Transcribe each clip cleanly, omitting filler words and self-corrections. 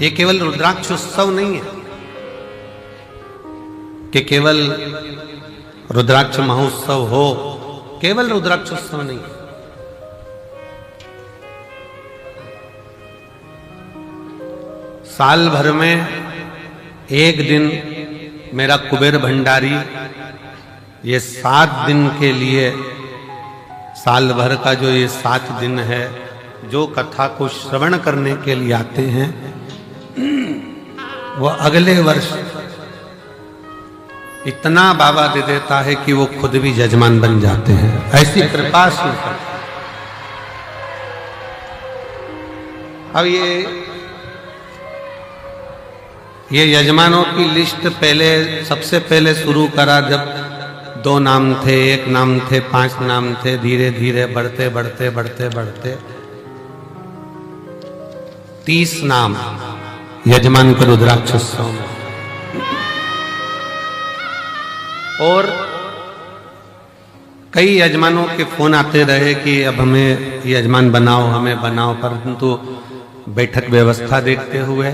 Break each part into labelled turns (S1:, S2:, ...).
S1: ये केवल रुद्राक्ष उत्सव नहीं है कि केवल रुद्राक्ष महोत्सव हो, केवल रुद्राक्ष उत्सव नहीं है। साल भर में एक दिन मेरा कुबेर भंडारी ये 7 दिन के लिए, साल भर का जो ये 7 दिन है, जो कथा को श्रवण करने के लिए आते हैं, वो अगले वर्ष इतना बाबा दे देता है कि वो खुद भी यजमान बन जाते हैं। ऐसी कृपा से। अब ये यजमानों की लिस्ट पहले, सबसे पहले शुरू करा जब 2 नाम थे, 1 नाम थे, 5 नाम थे, धीरे धीरे बढ़ते बढ़ते बढ़ते बढ़ते 30 नाम यजमान को रुद्राक्ष उत्सव में। और कई यजमानों के फोन आते रहे कि अब हमें यजमान बनाओ, हमें बनाओ, परंतु बैठक व्यवस्था देखते हुए,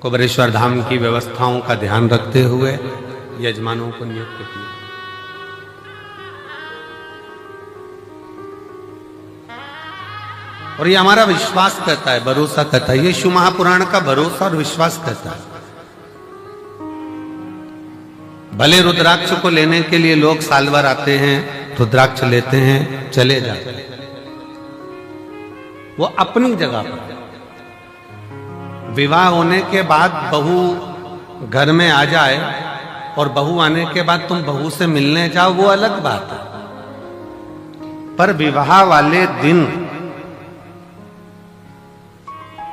S1: कुबेरेश्वर धाम की व्यवस्थाओं का ध्यान रखते हुए यजमानों को नियुक्त किया। और ये हमारा विश्वास कहता है, भरोसा कहता है, ये शिव महापुराण का भरोसा और विश्वास कहता है। भले रुद्राक्ष को लेने के लिए लोग साल भर आते हैं, रुद्राक्ष लेते हैं, चले जाते हैं, वो अपनी जगह पर। विवाह होने के बाद बहू घर में आ जाए और बहू आने के बाद तुम बहू से मिलने जाओ, वो अलग बात है। पर विवाह वाले दिन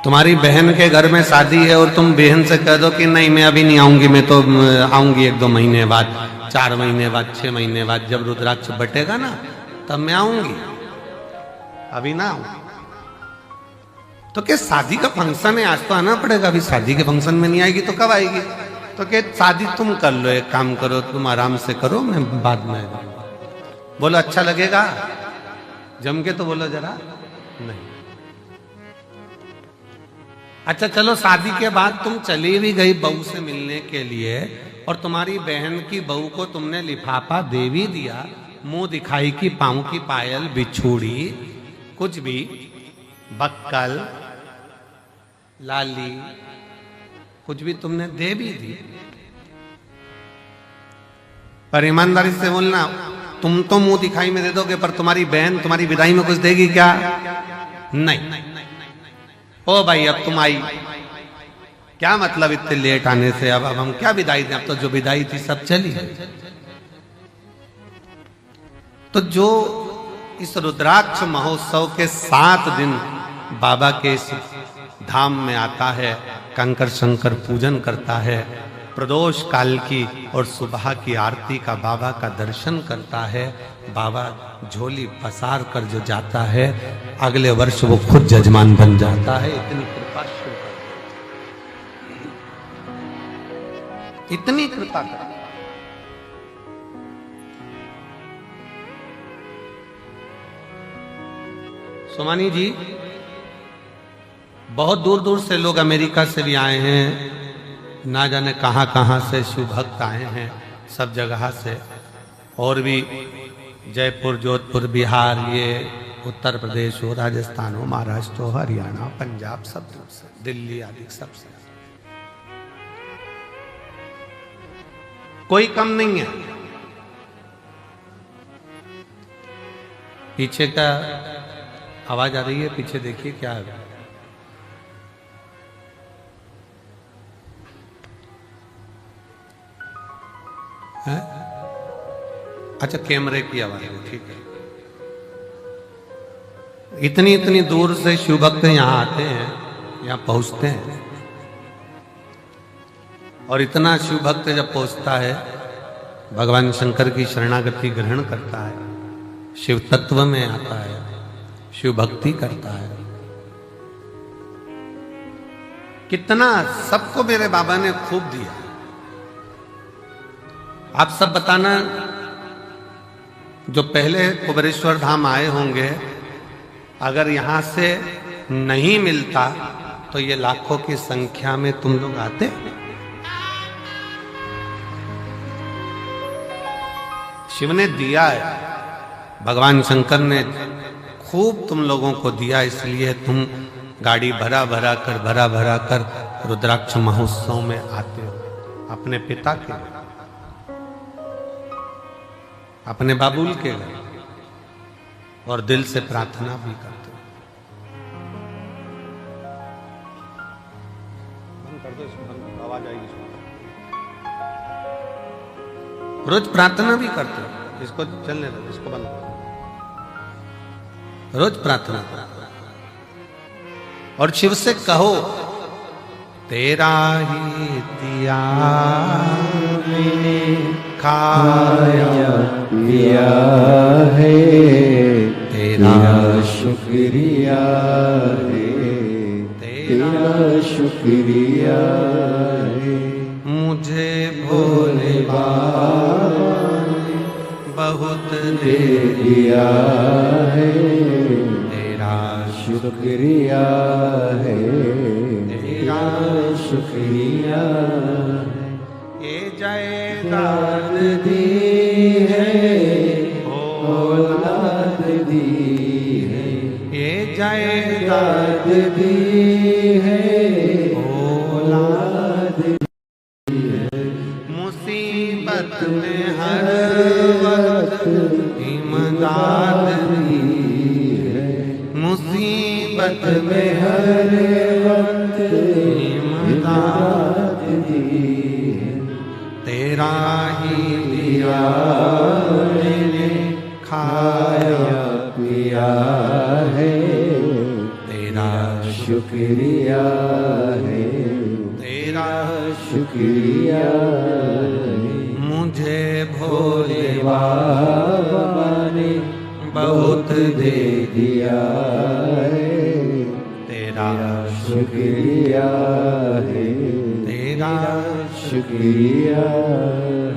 S1: तुम्हारी बहन के घर में शादी है और तुम बहन से कह दो कि नहीं मैं अभी नहीं आऊंगी, मैं तो आऊंगी 1-2 महीने बाद, 4 महीने बाद, 6 महीने बाद, जब रुद्राक्ष बटेगा ना तब मैं आऊंगी, अभी ना आऊंगी। तो क्या शादी का फंक्शन है, आज तो आना पड़ेगा, अभी शादी के फंक्शन में नहीं आएगी तो कब आएगी? तो क्या शादी तुम कर लो, एक काम करो, तुम आराम से करो, मैं बाद में आऊंगा। बोलो अच्छा लगेगा? जम के तो बोलो जरा। नहीं। अच्छा चलो, शादी के बाद तुम चली भी गई बहू से मिलने के लिए और तुम्हारी बहन की बहू को तुमने लिफाफा दे भी दिया, मुंह दिखाई की पांव की पायल, बिछूड़ी, कुछ भी, बक्कल, लाली, कुछ भी तुमने दे भी दी, पर ईमानदारी से बोलना, तुम तो मुंह दिखाई में दे दोगे, पर तुम्हारी बहन तुम्हारी विदाई में कुछ देगी क्या? नहीं। ओ भाई अब तुम आई, क्या मतलब इतने लेट आने से? अब हम क्या विदाई दें? अब तो जो विदाई थी सब चली। तो जो इस रुद्राक्ष महोत्सव के 7 दिन बाबा के इस धाम में आता है, कंकर शंकर पूजन करता है, प्रदोष काल की और सुबह की आरती का बाबा का दर्शन करता है, बाबा झोली पसार कर जो जाता है, अगले वर्ष वो खुद जजमान बन जाता है। इतनी कृपा शुरू कर, इतनी कृपा कर। सोमानी जी, बहुत दूर दूर से लोग अमेरिका से भी आए हैं, ना जाने कहां कहां से शिव भक्त आए हैं, सब जगह से, और भी जयपुर, जोधपुर, बिहार, ये उत्तर प्रदेश हो, राजस्थान हो, महाराष्ट्र हो, हरियाणा, पंजाब, सब से, दिल्ली आदि सब से, कोई कम नहीं है। पीछे का आवाज आ रही है, पीछे देखिए क्या है। है? अच्छा, कैमरे की आवाज है, ठीक है। इतनी इतनी दूर से शिव भक्त यहाँ आते हैं, यहाँ पहुंचते हैं, और इतना शिव भक्त जब पहुंचता है, भगवान शंकर की शरणागति ग्रहण करता है, शिव तत्व में आता है, शिव भक्ति करता है, कितना सबको मेरे बाबा ने खूब दिया। आप सब बताना, जो पहले कुबेरेश्वर धाम आए होंगे, अगर यहां से नहीं मिलता तो ये लाखों की संख्या में तुम लोग आते। शिव ने दिया है, भगवान शंकर ने खूब तुम लोगों को दिया, इसलिए तुम गाड़ी भरा भरा कर रुद्राक्ष महोत्सव में आते हो। अपने पिता के घर, अपने बाबुल के घर, और दिल से प्रार्थना भी करते हो। आवाज आएगी, रोज प्रार्थना भी करते हो। इसको चलने दो, इसको बंद करो। रोज प्रार्थना करो और शिव से कहो, तेरा ही दिया मैंने खाया पिया है, तेरा शुक्रिया है, तेरा शुक्रिया है। मुझे भोले बाबा ने बहुत दे दिया है, तेरा शुक्रिया है, तेरा शुक्रिया है। ये जायदाद दी है, औलाद दी है, ये जायदाद दी है, औलाद दी है। मुसीबत में हर वक्त इमदाद दी है, मुसीबत में हर वक्त इमदाद दी है। तेरा ही दिया मैंने खाया पिया है, तेरा शुक्रिया है, तेरा शुक्रिया है। मुझे भोले बाबा ने बहुत दे दिया है, तेरा शुक्रिया है, तेरा शुक्रिया।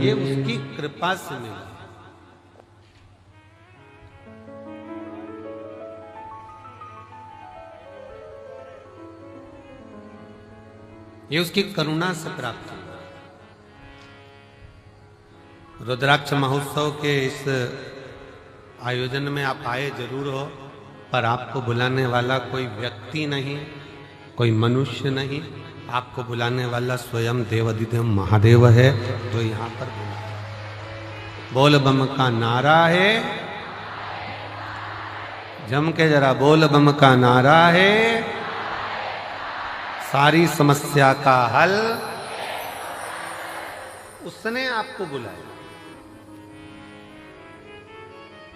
S1: ये उसकी कृपा से मिला। ये उसकी करुणा से प्राप्त हुआ। रुद्राक्ष महोत्सव के इस आयोजन में आप आए जरूर हो, पर आपको बुलाने वाला कोई व्यक्ति नहीं, कोई मनुष्य नहीं, आपको बुलाने वाला स्वयं देवाधिदेव महादेव है, जो यहाँ पर बुला। बोल बम का नारा है, जम के जरा बोल बम का नारा है, सारी समस्या का हल उसने आपको बुलाया।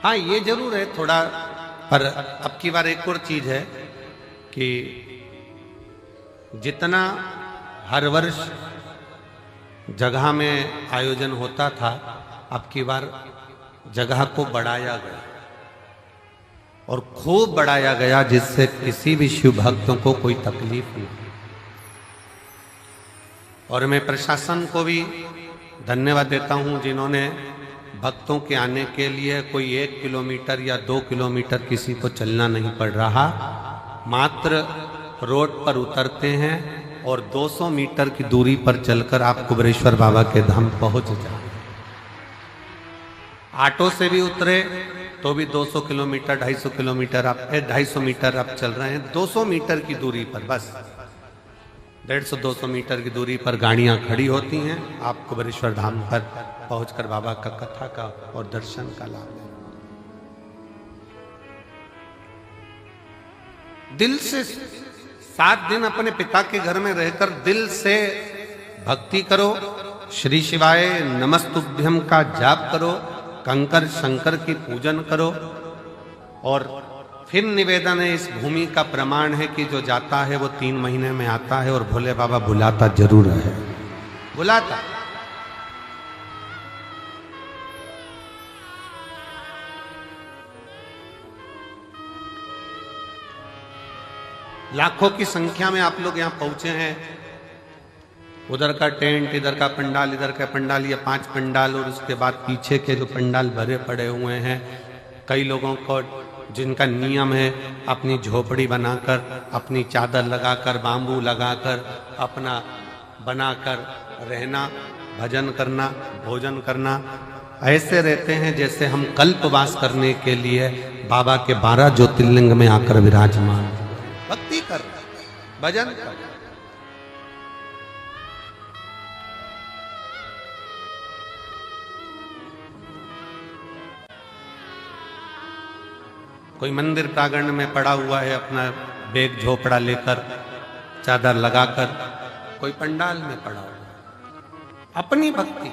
S1: हाँ, ये जरूर है थोड़ा, पर अब की बार एक और चीज है कि जितना हर वर्ष जगह में आयोजन होता था, अब की बार जगह को बढ़ाया गया और खूब बढ़ाया गया, जिससे किसी भी शिव भक्तों को कोई तकलीफ नहीं। और मैं प्रशासन को भी धन्यवाद देता हूं, जिन्होंने भक्तों के आने के लिए कोई 1 किलोमीटर या 2 किलोमीटर किसी को चलना नहीं पड़ रहा, मात्र रोड पर उतरते हैं और 200 मीटर की दूरी पर चलकर आप कुबेरेश्वर बाबा के धाम पहुंच जाए। ऑटो से भी उतरे तो भी 200 किलोमीटर 250 किलोमीटर आप 250 मीटर आप चल रहे हैं, 200 मीटर की दूरी पर, बस 150-200 मीटर की दूरी पर गाड़ियां खड़ी होती हैं। आप कुबेरेश्वर धाम पर पहुंचकर बाबा का कथा का और दर्शन का लाभ लें। दिल से 7 दिन अपने पिता के घर में रहकर दिल से भक्ति करो, श्री शिवाय नमस्तुभ्यम का जाप करो, कंकर शंकर की पूजन करो। और फिर निवेदन है, इस भूमि का प्रमाण है कि जो जाता है वो 3 महीने में आता है, और भोले बाबा बुलाता जरूर है, बुलाता। लाखों की संख्या में आप लोग यहां पहुंचे हैं। उधर का टेंट, इधर का पंडाल, इधर का पंडाल, ये 5 पंडाल, और उसके बाद पीछे के जो पंडाल भरे पड़े हुए हैं। कई लोगों को जिनका नियम है अपनी झोपड़ी बनाकर, अपनी चादर लगाकर, बांबू लगाकर, अपना बनाकर रहना, भजन करना, भोजन करना, ऐसे रहते हैं जैसे हम कल्पवास करने के लिए बाबा के 12 ज्योतिर्लिंग में आकर विराजमान। भक्ति कर, भजन कर। कोई मंदिर प्रांगण में पड़ा हुआ है अपना बैग झोपड़ा लेकर, चादर लगाकर, कोई पंडाल में पड़ा हुआ है अपनी भक्ति।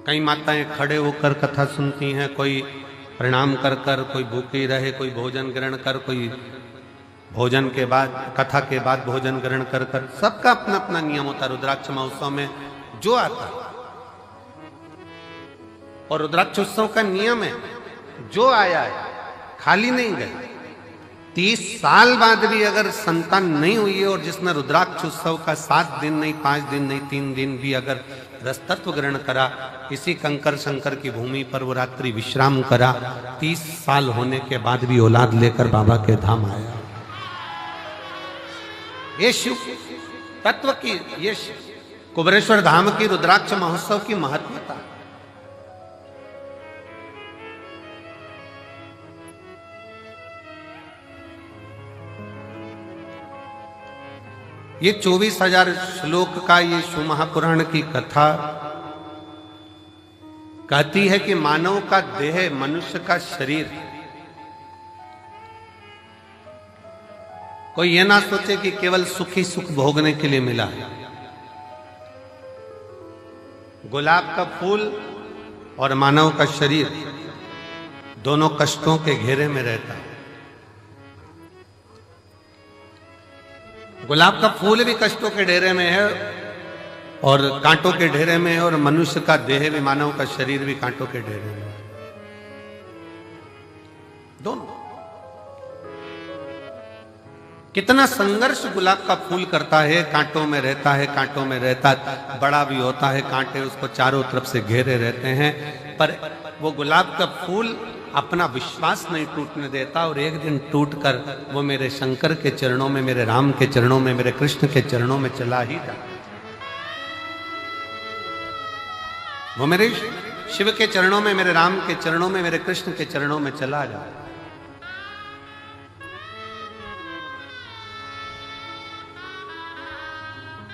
S1: कई माताएं खड़े होकर कथा सुनती हैं, कोई प्रणाम कर कर, कोई भूखी रहे, कोई भोजन ग्रहण कर, कोई भोजन के बाद, कथा के बाद भोजन ग्रहण कर कर, सबका अपना अपना नियम होता है। रुद्राक्ष महोत्सव में जो आता है, और रुद्राक्ष उत्सव का नियम है जो आया है खाली नहीं गए। 30 साल बाद भी अगर संतान नहीं हुई है और जिसने रुद्राक्ष उत्सव का 7 दिन नहीं, 5 दिन नहीं, 3 दिन भी अगर रसतत्व ग्रहण करा, इसी कंकर शंकर की भूमि पर वो रात्रि विश्राम करा, 30 साल होने के बाद भी औलाद लेकर बाबा के धाम आया। ये शिव तत्व की, ये कुबेरेश्वर धाम की रुद्राक्ष महोत्सव की महत्वता। ये 24,000 श्लोक का ये शिव महापुराण की कथा कहती है कि मानव का देह, मनुष्य का शरीर, कोई ये ना सोचे कि केवल सुखी सुख भोगने के लिए मिला है। गुलाब का फूल और मानव का शरीर दोनों कष्टों के घेरे में रहता है। गुलाब का फूल भी कष्टों के डेरे में है और कांटों के डेरे में है, और मनुष्य का देह भी, मानव का शरीर भी कांटों के डेरे में है। दोनों कितना संघर्ष गुलाब का फूल करता है, कांटों में रहता है, कांटों में रहता है, बड़ा भी होता है, कांटे उसको चारों तरफ से घेरे रहते हैं, पर वो गुलाब का फूल अपना विश्वास नहीं टूटने देता, और एक दिन टूटकर वो मेरे शंकर के चरणों में, मेरे राम के चरणों में, मेरे कृष्ण के चरणों में चला ही जाता। वो मेरे शिव के चरणों में, मेरे राम के चरणों में, मेरे कृष्ण के चरणों में चला जाता।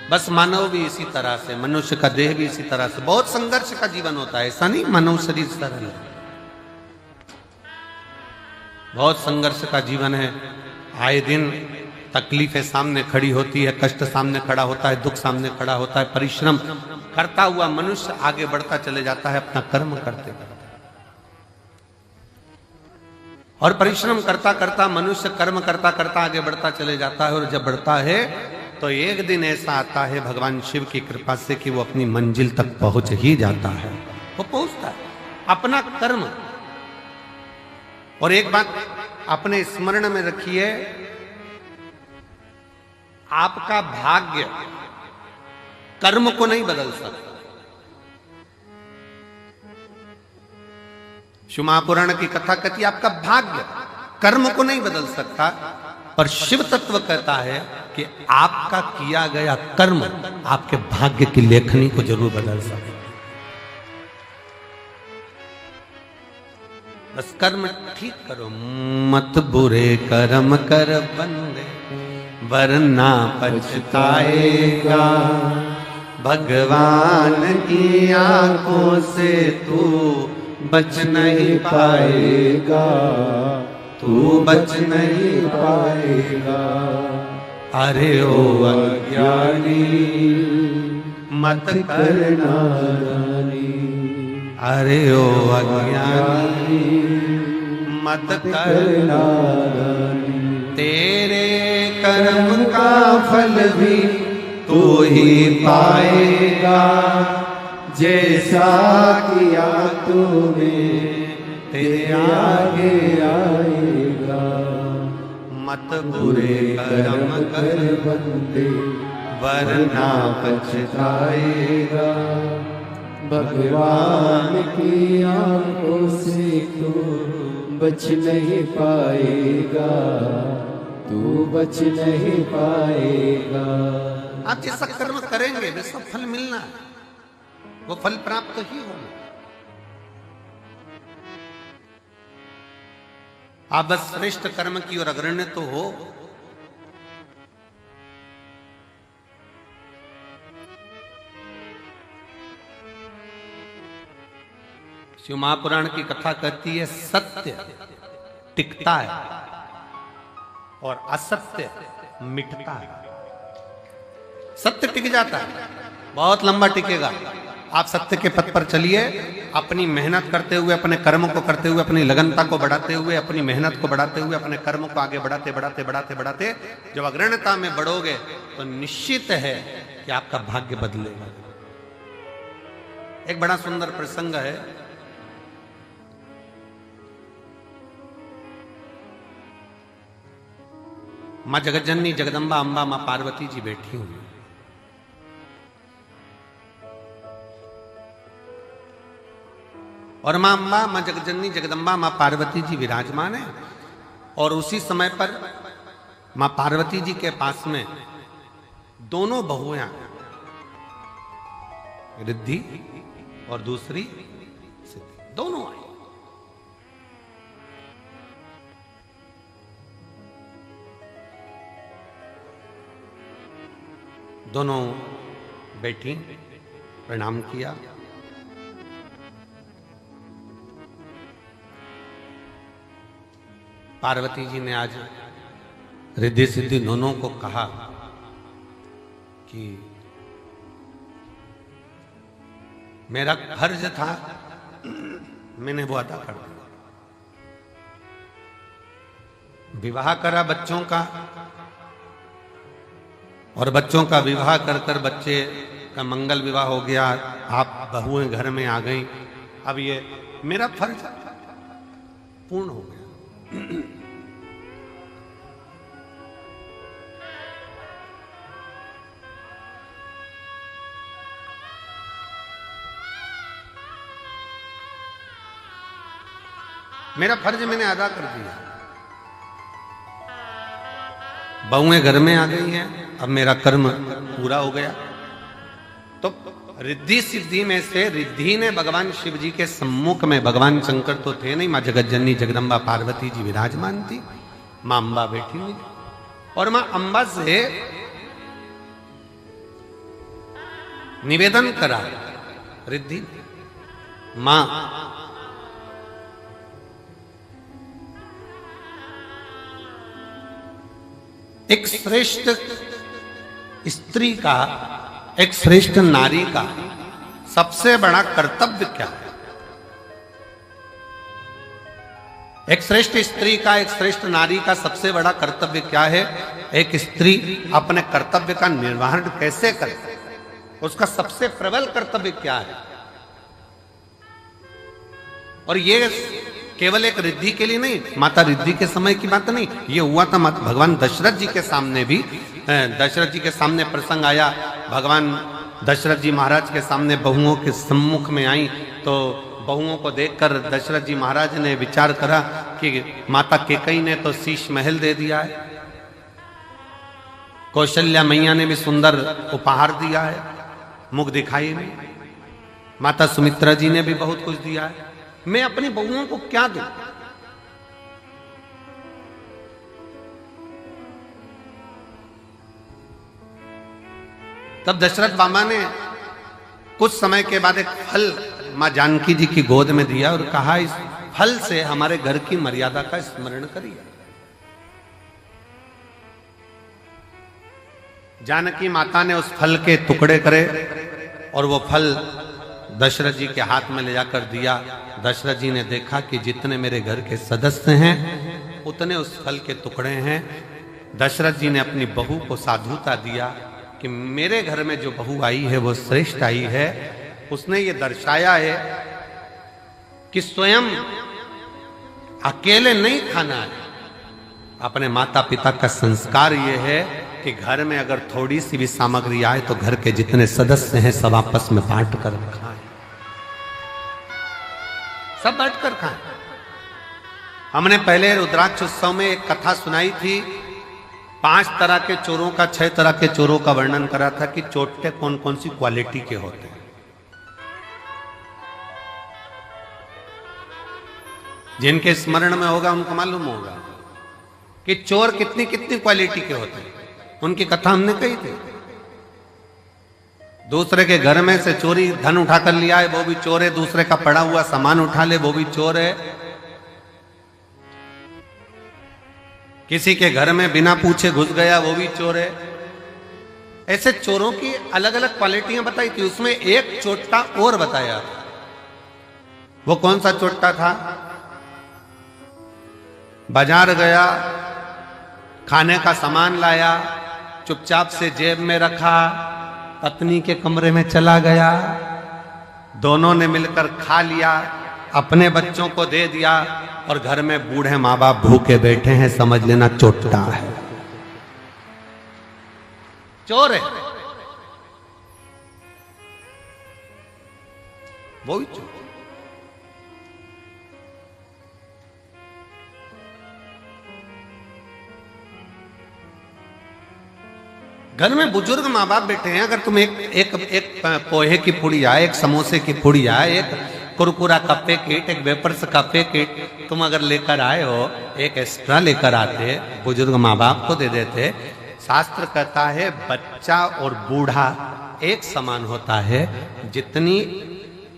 S1: बस मानव भी इसी तरह से, मनुष्य का देह भी इसी तरह से, बहुत संघर्ष का जीवन होता है। ऐसा नहीं मानव शरीर सरल है, बहुत संघर्ष का जीवन है। आए दिन तकलीफें सामने खड़ी होती है, कष्ट सामने खड़ा होता है, दुख सामने खड़ा होता है। परिश्रम करता हुआ मनुष्य आगे बढ़ता चले जाता है अपना कर्म करते करते, और परिश्रम करता करता मनुष्य कर्म करता करता आगे बढ़ता चले जाता है। और जब बढ़ता है तो एक दिन ऐसा आता है भगवान शिव की कृपा से कि वो अपनी मंजिल तक पहुंच ही जाता है, वो पहुंचता है अपना कर्म। और एक बात अपने स्मरण में रखिए, आपका भाग्य कर्म को नहीं बदल सकता। शिव महापुराण की कथा कहती है आपका भाग्य कर्म को नहीं बदल सकता, पर शिव तत्व कहता है कि आपका किया गया कर्म आपके भाग्य की लेखनी को जरूर बदल सकता। बस कर्म ठीक करो, मत बुरे कर्म कर बंदे, वरना पछताएगा। भगवान की आंखों से तू बच नहीं पाएगा, तू बच नहीं पाएगा। अरे ओ अज्ञानी मत करना नादानी, अरे ओ अज्ञानी मत करना नादानी। तेरे कर्म का फल भी तू ही पाएगा, जैसा किया तूने तेरे आगे आएगा। मत बुरे कर्म कर बंदे, वरना पछताएगा। भगवान की आंखों से तू
S2: बच नहीं पाएगा, तू बच नहीं पाएगा।
S1: आप जैसा कर्म करेंगे वैसा फल मिलना है, वो फल प्राप्त ही होगा। आप बस श्रेष्ठ कर्म की ओर अग्रण्य तो हो। शिव महापुराण की कथा कहती है सत्य टिकता है और असत्य मिटता है। सत्य टिक जाता है, बहुत लंबा टिकेगा। आप सत्य के पथ पर चलिए, अपनी मेहनत करते हुए, अपने कर्म को करते हुए, अपनी लगनता को बढ़ाते हुए, अपनी मेहनत को बढ़ाते हुए, अपने कर्म को आगे बढ़ाते बढ़ाते बढ़ाते बढ़ाते जब अग्रण्यता में बढ़ोगे तो निश्चित है कि आपका भाग्य बदलेगा। एक बड़ा सुंदर प्रसंग है। मां जगतजननी जगदम्बा अंबा मां पार्वती जी बैठी हुई, और मां अंबा मां जगतजननी जगदम्बा मां पार्वती जी विराजमान है। और उसी समय पर मां पार्वती जी के पास में दोनों बहुएं, रिद्धि और दूसरी सिद्धि, दोनों आई। दोनों बैठी, प्रणाम किया। पार्वती जी ने आज रिद्धि सिद्धि दोनों को कहा कि मेरा फर्ज था, मैंने वो अदा कर दिया। विवाह करा बच्चों का, और बच्चों का विवाह कर कर बच्चे का मंगल विवाह हो गया। आप बहुएं घर में आ गई। अब ये मेरा फर्ज पूर्ण हो गया। मेरा फर्ज मैंने अदा कर दिया। बहुएं घर में आ गई हैं, अब मेरा कर्म पूरा हो गया। तो रिद्धि सिद्धि में से रिद्धि ने भगवान शिव जी के सम्मुख में, भगवान शंकर तो थे नहीं, मां जगतजननी जगदम्बा पार्वती जी विराजमान थी, मां अंबा बैठी हुई, और मां अंबा से निवेदन करा रिद्धि, मां एक श्रेष्ठ स्त्री का, एक श्रेष्ठ नारी का सबसे बड़ा कर्तव्य क्या है? एक श्रेष्ठ स्त्री का, एक श्रेष्ठ नारी का सबसे बड़ा कर्तव्य क्या है? एक स्त्री अपने कर्तव्य का निर्वहन कैसे करे, उसका सबसे प्रबल कर्तव्य क्या है? और ये केवल एक रिद्धि के लिए नहीं, माता रिद्धि के समय की बात नहीं, ये हुआ था भगवान दशरथ जी के सामने भी। दशरथ जी के सामने प्रसंग आया, भगवान दशरथ जी महाराज के सामने बहुओं के सम्मुख में आई, तो बहुओं को देखकर दशरथ जी महाराज ने विचार करा कि माता केकई ने तो शीश महल दे दिया है, कौशल्या मैया ने भी सुंदर उपहार दिया है, मुख दिखाई में, माता सुमित्रा जी ने भी बहुत कुछ दिया है, मैं अपनी बहुओं को क्या दूं? तब दशरथ बाबा ने कुछ समय के बाद एक फल मां जानकी जी की गोद में दिया और कहा, इस फल से हमारे घर की मर्यादा का स्मरण करिए। जानकी माता ने उस फल के टुकड़े करे और वो फल दशरथ जी के हाथ में ले जाकर दिया। दशरथ जी ने देखा कि जितने मेरे घर के सदस्य हैं उतने उस फल के टुकड़े हैं। दशरथ जी ने अपनी बहू को साधुता दिया कि मेरे घर में जो बहू आई है वो श्रेष्ठ आई है। उसने ये दर्शाया है कि स्वयं अकेले नहीं खाना है, अपने माता पिता का संस्कार ये है कि घर में अगर थोड़ी सी भी सामग्री आए तो घर के जितने सदस्य हैं सब आपस में बांट कर खाएं, सब बांट कर खाएं। हमने पहले रुद्राक्ष उत्सव में एक कथा सुनाई थी, 5 तरह के चोरों का, 6 तरह के चोरों का वर्णन करा था कि चोटे कौन कौन सी क्वालिटी के होते हैं। जिनके स्मरण में होगा उनको मालूम होगा कि चोर कितनी कितनी क्वालिटी के होते हैं। उनकी कथा हमने कही थी। दूसरे के घर में से चोरी धन उठा कर लिया है, वो भी चोर है। दूसरे का पड़ा हुआ सामान उठा ले, वो भी चोर है। किसी के घर में बिना पूछे घुस गया, वो भी चोर है। ऐसे चोरों की अलग अलग क्वालिटियां बताई थी। उसमें एक चोट्टा और बताया। वो कौन सा चोट्टा था? बाजार गया, खाने का सामान लाया, चुपचाप से जेब में रखा, पत्नी के कमरे में चला गया, दोनों ने मिलकर खा लिया, अपने बच्चों को दे दिया और घर में बूढ़े माँ बाप भूखे बैठे हैं, समझ लेना चोट्टा है, चोर है, वो ही चोर। घर में बुजुर्ग माँ बाप बैठे हैं, अगर तुम एक पोहे की पुड़िया, एक समोसे की पुड़िया, एक कुरकुरा का पैकेट, एक वेपर्स का पैकेट तुम अगर लेकर आए हो, एक एक्स्ट्रा लेकर आते, बुजुर्ग माँ बाप को दे देते। शास्त्र कहता है बच्चा और बूढ़ा एक समान होता है। जितनी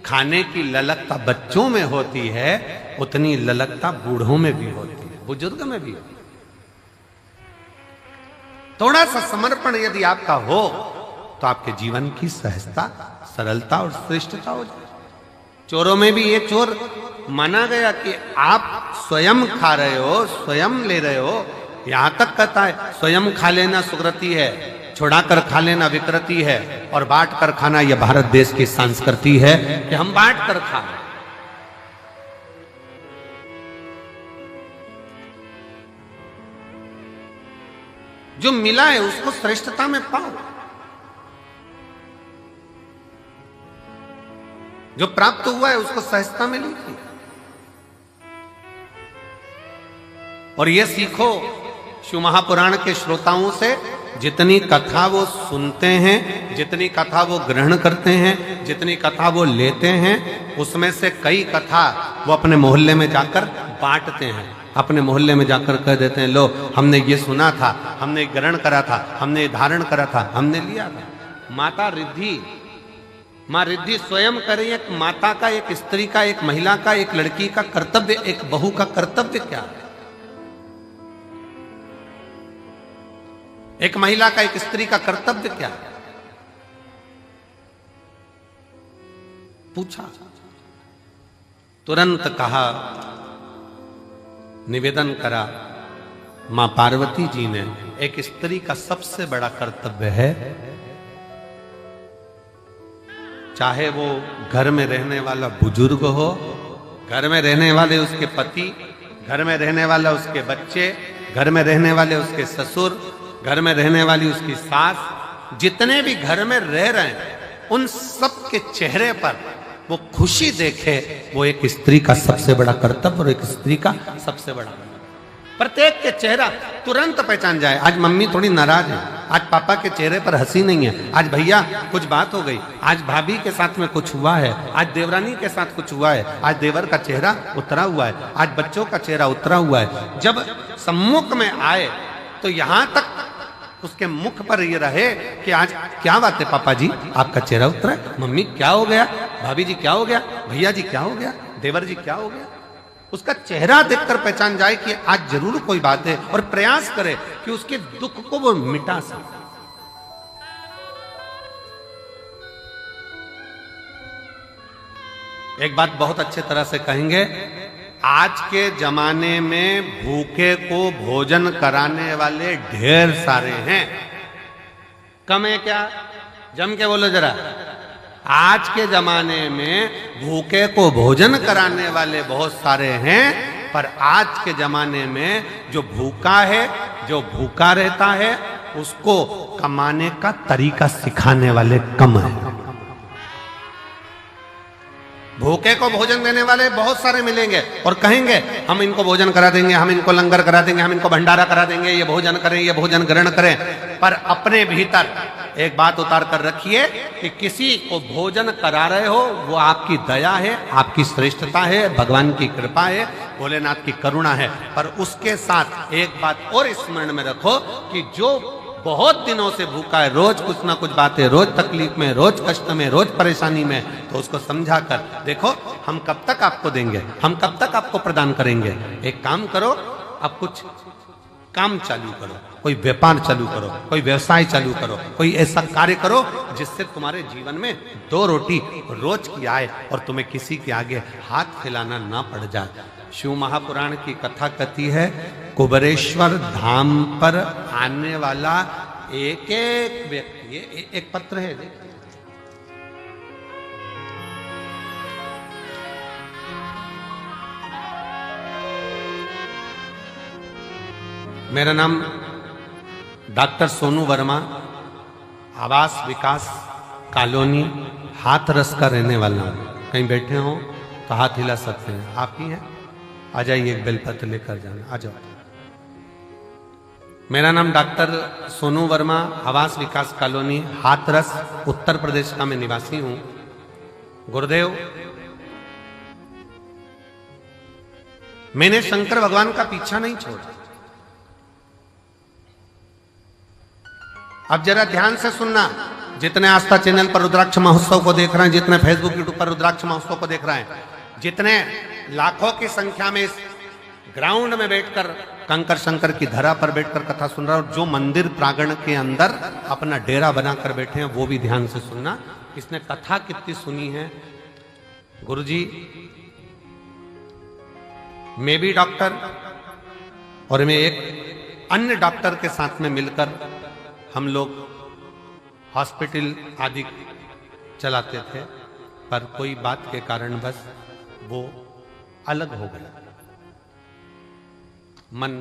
S1: खाने की ललकता बच्चों में होती है, उतनी ललकता बूढ़ों में भी होती है, बुजुर्ग में भी होती है। थोड़ा सा समर्पण यदि आपका हो तो आपके जीवन की सहजता, सरलता और श्रेष्ठता हो जाए। चोरों में भी ये चोर माना गया कि आप स्वयं खा रहे हो, स्वयं ले रहे हो। यहां तक कहता है स्वयं खा लेना सुकृति है, छुड़ा कर खा लेना विकृति है, और बांट कर खाना यह भारत देश की संस्कृति है कि हम बांट कर खा। जो मिला है उसको श्रेष्ठता में पाओ, जो प्राप्त हुआ है उसको सहजता में लीजिए। और यह सीखो शिव महापुराण के श्रोताओं से, जितनी कथा वो सुनते हैं, जितनी कथा वो ग्रहण करते हैं, जितनी कथा वो लेते हैं, उसमें से कई कथा वो अपने मोहल्ले में जाकर बांटते हैं। अपने मोहल्ले में जाकर कह देते हैं, लो हमने ये सुना था, हमने ग्रहण करा था, हमने धारण करा था, हमने लिया था। माता रिद्धि, माँ रिद्धि स्वयं करे। एक माता का, एक स्त्री का, एक महिला का, एक लड़की का कर्तव्य, एक बहू का कर्तव्य क्या है? एक महिला का, एक स्त्री का कर्तव्य क्या है? पूछा, तुरंत कहा, निवेदन करा मां पार्वती जी ने, एक स्त्री का सबसे बड़ा कर्तव्य है, चाहे वो घर में रहने वाला बुजुर्ग हो, घर में रहने वाले उसके पति, घर में रहने वाला उसके बच्चे, घर में रहने वाले उसके ससुर, घर में रहने वाली उसकी सास, जितने भी घर में रह रहे हैं, उन सब के चेहरे पर वो खुशी देखे, वो एक स्त्री का सबसे बड़ा कर्तव्य और एक स्त्री का सबसे बड़ा। प्रत्येक के चेहरा तुरंत पहचान जाए। आज मम्मी थोड़ी नाराज है, आज पापा के चेहरे पर हंसी नहीं है, आज भैया कुछ बात हो गई, आज भाभी के साथ में कुछ हुआ है, आज देवरानी के साथ कुछ हुआ है, आज देवर का चेहरा उतरा हुआ है, आज बच्चों का चेहरा उतरा हुआ है। जब सम्मुख में आए तो यहां तक उसके मुख पर ये रहे कि आज क्या बात है पापा जी, आपका चेहरा उतरा है, मम्मी क्या हो गया, भाभी जी क्या हो गया, भैया जी क्या हो गया, देवर जी क्या हो गया। उसका चेहरा देखकर पहचान जाए कि आज जरूर कोई बात है, और प्रयास करे कि उसके दुख को वो मिटा सके। एक बात बहुत अच्छे तरह से कहेंगे, आज के जमाने में भूखे को भोजन कराने वाले ढेर सारे हैं, कम है क्या? जम के बोलो जरा। आज के जमाने में भूखे को भोजन कराने वाले बहुत सारे हैं, पर आज के जमाने में जो भूखा है, जो भूखा रहता है, उसको कमाने का तरीका सिखाने वाले कम है। भूखे को भोजन देने वाले बहुत सारे मिलेंगे और कहेंगे हम इनको भोजन करा देंगे, हम इनको लंगर करा देंगे, हम इनको भंडारा करा देंगे, ये भोजन करें, ये भोजन ग्रहण करें। पर अपने भीतर एक बात उतार कर रखिए कि किसी को भोजन करा रहे हो वो आपकी दया है, आपकी श्रेष्ठता है, भगवान की कृपा है, भोलेनाथ की करुणा है। पर उसके साथ एक बात और स्मरण में रखो कि जो बहुत दिनों से भूखा है, रोज कुछ ना कुछ बातें, रोज तकलीफ में, रोज कष्ट में, रोज परेशानी में, तो उसको समझा कर देखो हम कब तक आपको देंगे, हम कब तक आपको प्रदान करेंगे। एक काम करो, अब कुछ काम चालू करो, कोई व्यापार चालू करो, कोई व्यवसाय चालू करो, कोई ऐसा कार्य करो जिससे तुम्हारे जीवन में 2 रोटी रोज की आए और तुम्हें किसी के आगे हाथ फैलाना ना पड़ जाए। शिव महापुराण की कथा कहती है कुबेरेश्वर धाम पर आने वाला एक एक व्यक्ति, ये एक पत्र है देखिए, मेरा नाम डॉक्टर सोनू वर्मा, आवास विकास कॉलोनी हाथरस का रहने वाला हूं। कहीं बैठे हो तो हाथ हिला सकते हैं, आप ही हैं, आ जाइए, एक बेलपत्र लेकर जाना, आ जाओ। मेरा नाम डॉक्टर सोनू वर्मा, आवास विकास कॉलोनी हाथरस उत्तर प्रदेश का मैं निवासी हूं। गुरुदेव, मैंने शंकर भगवान का पीछा नहीं छोड़ा। अब जरा ध्यान से सुनना, जितने आस्था चैनल पर रुद्राक्ष महोत्सव को देख रहे हैं, जितने फेसबुक यूट्यूब पर रुद्राक्ष महोत्सव को देख रहे हैं, जितने लाखों की संख्या में इस ग्राउंड में बैठकर कंकर शंकर की धरा पर बैठकर कथा सुन रहा है, और जो मंदिर प्रांगण के अंदर अपना डेरा बनाकर बैठे हैं वो भी ध्यान से सुनना। इसने कथा कितनी सुनी है। गुरुजी, मैं भी डॉक्टर और मैं एक अन्य डॉक्टर के साथ में मिलकर हम लोग हॉस्पिटल आदि चलाते थे, पर कोई बात के कारण बस वो अलग हो गया, मन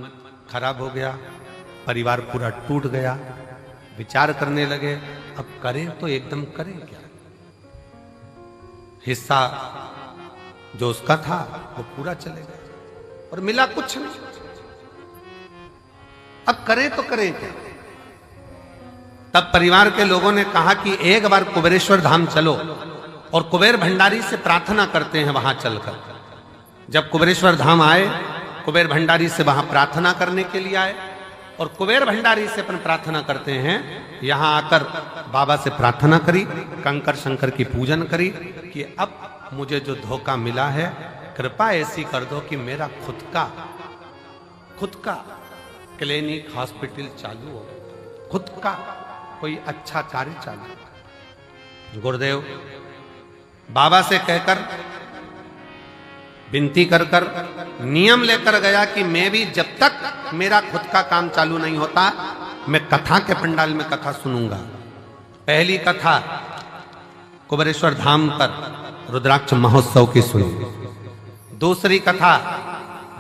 S1: खराब हो गया, परिवार पूरा टूट गया। विचार करने लगे अब करें तो एकदम करें क्या। हिस्सा जो उसका था वो पूरा चले गया और मिला कुछ नहीं। अब करें तो करें क्या। तब परिवार के लोगों ने कहा कि एक बार कुबेरेश्वर धाम चलो और कुबेर भंडारी से प्रार्थना करते हैं वहां चलकर। जब कुबेरेश्वर धाम आए, कुबेर भंडारी से वहां प्रार्थना करने के लिए आए और कुबेर भंडारी से अपन प्रार्थना करते हैं। यहां आकर बाबा से प्रार्थना करी, कंकर शंकर की पूजन करी कि अब मुझे जो धोखा मिला है कृपा ऐसी कर दो कि मेरा खुद का क्लिनिक हॉस्पिटल चालू हो, खुद का कोई अच्छा कार्य चालू। गुरुदेव बाबा से कहकर विनती कर नियम लेकर गया कि मैं भी जब तक मेरा खुद का काम चालू नहीं होता मैं कथा के पंडाल में कथा सुनूंगा। पहली कथा कुबेरेश्वर धाम पर रुद्राक्ष महोत्सव की सुनी। दूसरी कथा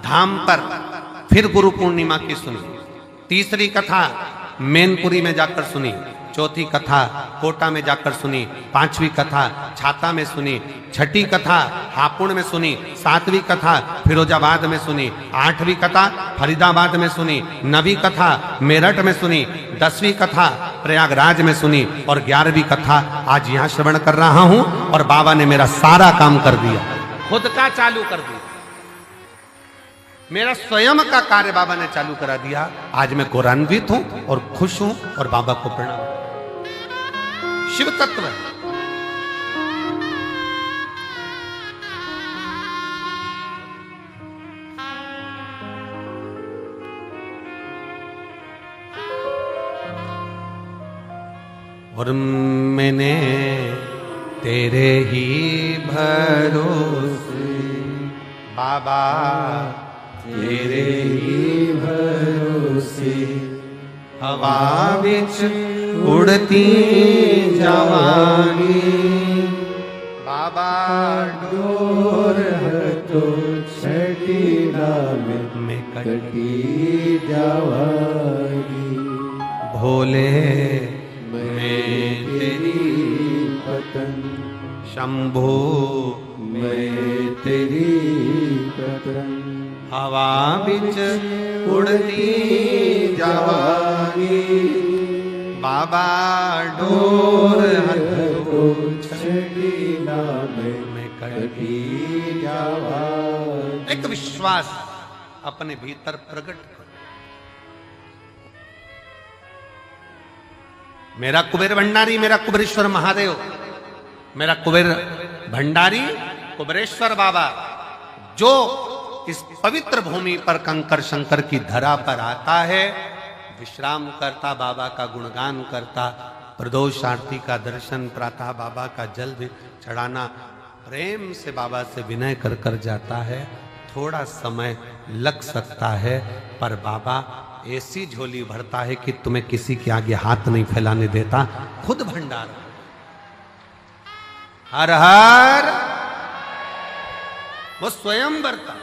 S1: धाम पर फिर गुरु पूर्णिमा की सुनी। तीसरी कथा मैनपुरी में जाकर सुनी। चौथी कथा कोटा में जाकर सुनी। पांचवी कथा छाता में सुनी। छठी कथा हापुड़ में सुनी। सातवीं कथा फिरोजाबाद में सुनी। आठवीं कथा फरीदाबाद में सुनी। नवीं कथा मेरठ में सुनी। 10वीं कथा प्रयागराज में सुनी और 11वीं कथा आज यहाँ श्रवण कर रहा हूं। और बाबा ने मेरा सारा काम कर दिया, खुद का चालू कर दिया, मेरा स्वयं का कार्य बाबा ने चालू करा दिया। आज मैं गौरवान्वित हूं और खुश हूं और बाबा को प्रणाम। शिव तत्व और मैंने तेरे ही भरोसे बाबा
S2: तेरे ही भरोसे
S1: हवा बिच उड़ती जावांगी बाबा
S2: डोर तो छठी में कटी जावांगी।
S1: भोले मैं तेरी
S2: पतन
S1: शंभो
S2: मैं
S1: हवा बिच उड़ती जावागी, बाबा डोर हथो
S2: छड़ी नामे में कटी जावागी।
S1: एक विश्वास अपने भीतर प्रकट करो। मेरा कुबेर भंडारी, मेरा कुबेरेश्वर महादेव, मेरा कुबेर भंडारी कुबेरेश्वर बाबा, जो इस पवित्र भूमि पर कंकर शंकर की धरा पर आता है, विश्राम करता, बाबा का गुणगान करता, प्रदोष आरती का दर्शन, प्रातः बाबा का जल भी चढ़ाना, प्रेम से बाबा से विनय कर कर जाता है। थोड़ा समय लग सकता है, पर बाबा ऐसी झोली भरता है कि तुम्हें किसी के आगे हाथ नहीं फैलाने देता, खुद भंडार। हर हर वो स्वयं भरता।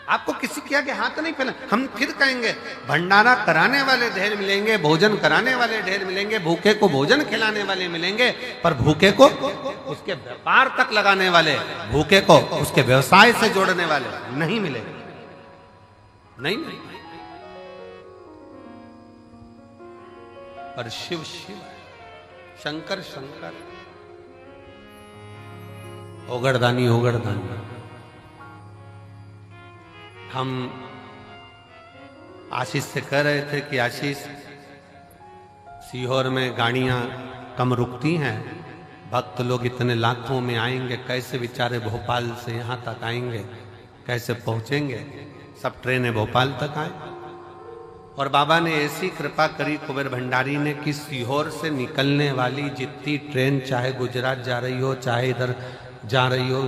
S1: आपको किसी के आगे हाथ नहीं फैला। हम फिर कहेंगे भंडारा कराने वाले ढेर मिलेंगे, भोजन कराने वाले ढेर मिलेंगे, भूखे को भोजन खिलाने वाले मिलेंगे, पर भूखे को उसके व्यापार तक लगाने वाले, भूखे को उसके व्यवसाय से जोड़ने वाले नहीं मिलेंगे। नहीं, नहीं। पर शिव शिव, शंकर शंकर, ओगड़दानी ओगड़दानी। हम आशीष से कह रहे थे कि आशीष, सीहोर में गाड़ियां कम रुकती हैं, भक्त लोग इतने लाखों में आएंगे, कैसे बेचारे भोपाल से यहां तक आएंगे, कैसे पहुंचेंगे? सब ट्रेनें भोपाल तक आए। और बाबा ने ऐसी कृपा करी कुबेर भंडारी ने कि सीहोर से निकलने वाली जितनी ट्रेन, चाहे गुजरात जा रही हो, चाहे इधर जा रही हो,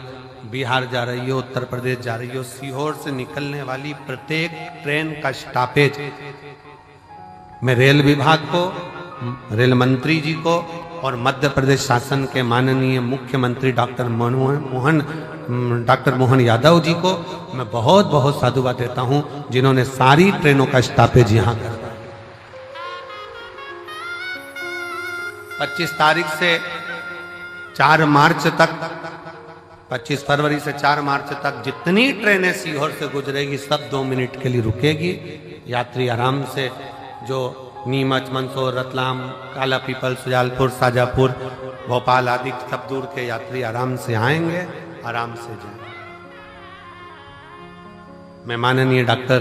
S1: बिहार जा रही हो, उत्तर प्रदेश जा रही हो, सीहोर से निकलने वाली प्रत्येक ट्रेन का स्टॉपेज मैं रेल विभाग को, रेल मंत्री जी को और मध्य प्रदेश शासन के माननीय मुख्यमंत्री डॉक्टर मोहन यादव जी को मैं बहुत बहुत साधुवाद देता हूं, जिन्होंने सारी ट्रेनों का स्टॉपेज यहां कर दिया। 25 तारीख से 4 मार्च तक, 25 फरवरी से 4 मार्च तक जितनी ट्रेनें सीहोर से गुजरेगी सब 2 मिनट के लिए रुकेगी। यात्री आराम से, जो नीमच, मंदसौर, रतलाम, काला पीपल, सुजालपुर, शाजापुर, भोपाल आदि सब दूर के यात्री आराम से आएंगे, आराम से जाएंगे। मैं माननीय डॉक्टर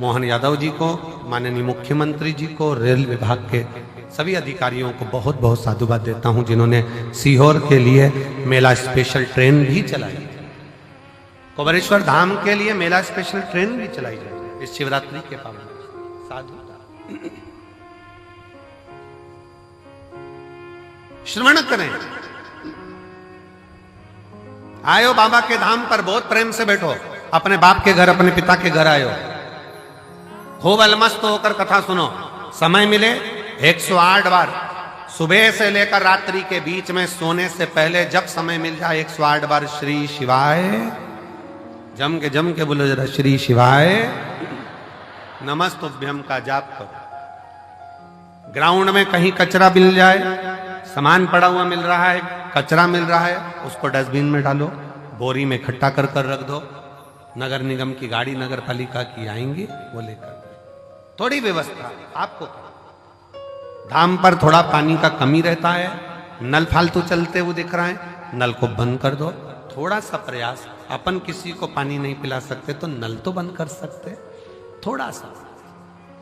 S1: मोहन यादव जी को, माननीय मुख्यमंत्री जी को, रेल विभाग के सभी अधिकारियों को बहुत बहुत साधुवाद देता हूं, जिन्होंने सीहोर के लिए मेला स्पेशल ट्रेन भी चलाई, कुबेरेश्वर धाम के लिए मेला स्पेशल ट्रेन भी चलाई जाए इस शिवरात्रि के पावन। साधु श्रवण करें। आयो बाबा के धाम पर, बहुत प्रेम से बैठो, अपने बाप के घर, अपने पिता के घर आयो, खूब अलमस्त होकर कथा सुनो। समय मिले 108 बार, सुबह से लेकर रात्रि के बीच में सोने से पहले जब समय मिल जाए 108 बार श्री शिवाय, जम के बोलो जरा, श्री शिवाय नमस्तुभ्यम का जाप करो। ग्राउंड में कहीं कचरा मिल जाए, सामान पड़ा हुआ मिल रहा है, कचरा मिल रहा है, उसको डस्टबिन में डालो, बोरी में इकट्ठा कर कर रख दो। नगर निगम की गाड़ी, नगर पालिका की आएंगी, वो लेकर। थोड़ी व्यवस्था आपको, धाम पर थोड़ा पानी का कमी रहता है, नल फालतू चलते हुए दिख रहा है, नल को बंद कर दो। थोड़ा सा प्रयास, अपन किसी को पानी नहीं पिला सकते तो नल तो बंद कर सकते, थोड़ा सा।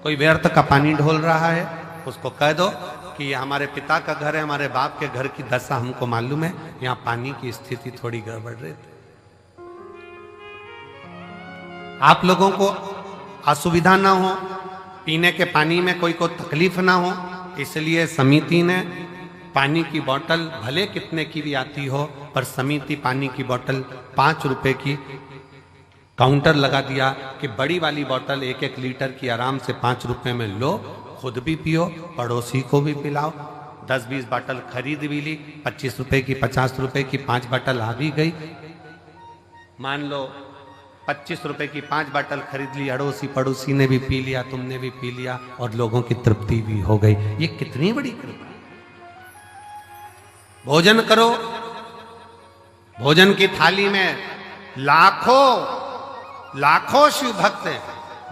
S1: कोई व्यर्थ का पानी ढोल रहा है, उसको कह दो कि ये हमारे पिता का घर है, हमारे बाप के घर की दशा हमको मालूम है, यहाँ पानी की स्थिति थोड़ी गड़बड़ रहती। आप लोगों को असुविधा ना हो, पीने के पानी में कोई को तकलीफ ना हो, इसलिए समिति ने पानी की बोतल भले कितने की भी आती हो, पर समिति पानी की बोतल 5 रुपए की काउंटर लगा दिया कि बड़ी वाली बोतल 1-1 लीटर की आराम से 5 रुपए में लो, खुद भी पियो, पड़ोसी को भी पिलाओ। 10-20 बोतल खरीद भी ली, 25 रुपए की, 50 रुपए की 5 बोतल आ भी गई। मान लो 25 रुपए की 5 बोतल खरीद ली, अड़ोसी पड़ोसी ने भी पी लिया, तुमने भी पी लिया, और लोगों की तृप्ति भी हो गई। ये कितनी बड़ी कृपा। भोजन करो, भोजन की थाली में लाखों लाखों शिव भक्त हैं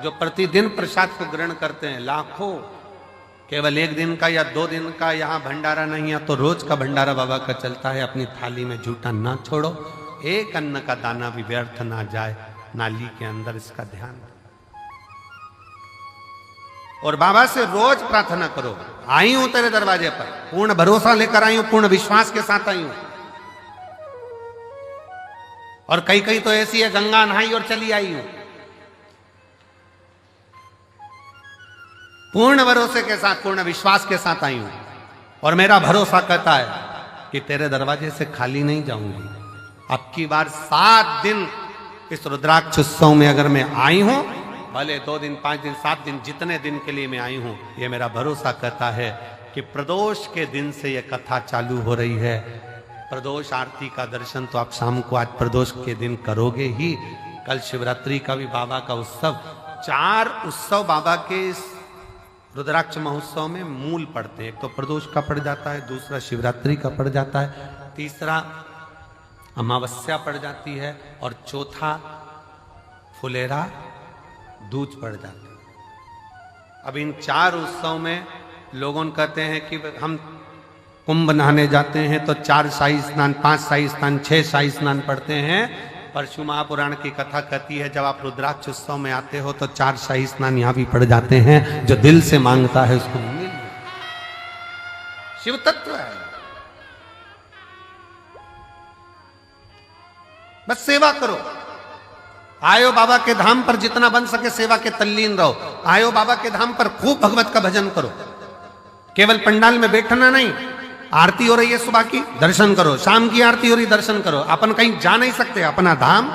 S1: जो प्रतिदिन प्रसाद को ग्रहण करते हैं, लाखों। केवल एक दिन का या 2 दिन का यहाँ भंडारा नहीं है, तो रोज का भंडारा बाबा का चलता है। अपनी थाली में झूठा ना छोड़ो, एक अन्न का दाना भी व्यर्थ ना जाए नाली के अंदर, इसका ध्यान। और बाबा से रोज प्रार्थना करो, आई हूं तेरे दरवाजे पर, पूर्ण भरोसा लेकर आई हूं, पूर्ण विश्वास के साथ आई हूं। और कई कई तो ऐसी है, गंगा नहाई और चली आई हूं। पूर्ण भरोसे के साथ, पूर्ण विश्वास के साथ आई हूं। और मेरा भरोसा कहता है कि तेरे दरवाजे से खाली नहीं जाऊंगी। अब की बार 7 दिन इस रुद्राक्ष उत्सव में अगर मैं आई हूं, भले 2 दिन, 5 दिन, 7 दिन, जितने दिन के लिए मैं आई हूं, ये मेरा भरोसा कहता है कि प्रदोष के दिन से ये कथा चालू हो रही है। प्रदोष आरती का दर्शन तो आप शाम को आज प्रदोष के दिन करोगे ही। कल शिवरात्रि का भी बाबा का उत्सव, 4 उत्सव बाबा के इस रुद्राक्ष महोत्सव में मूल पड़ते हैं। एक तो प्रदोष का पड़ जाता है, दूसरा शिवरात्रि का पड़ जाता है, तीसरा अमावस्या पड़ जाती है, और चौथा फुलेरा दूज पड़ जाती है। अब इन 4 उत्सव में लोगों कहते हैं कि हम कुंभ नहाने जाते हैं तो 4 शाही स्नान, 5 शाही स्नान, 6 शाही स्नान पढ़ते हैं। परशु महापुराण की कथा कहती है जब आप रुद्राक्ष उत्सव में आते हो तो 4 शाही स्नान यहां भी पड़ जाते हैं। जो दिल से मांगता है उसको मिल, शिव तत्व है। बस सेवा करो, आयो बाबा के धाम पर, जितना बन सके सेवा के तल्लीन रहो। आयो बाबा के धाम पर, खूब भगवत का भजन करो। केवल पंडाल में बैठना नहीं, आरती हो रही है सुबह की, दर्शन करो। शाम की आरती हो रही, दर्शन करो। अपन कहीं जा नहीं सकते, अपना धाम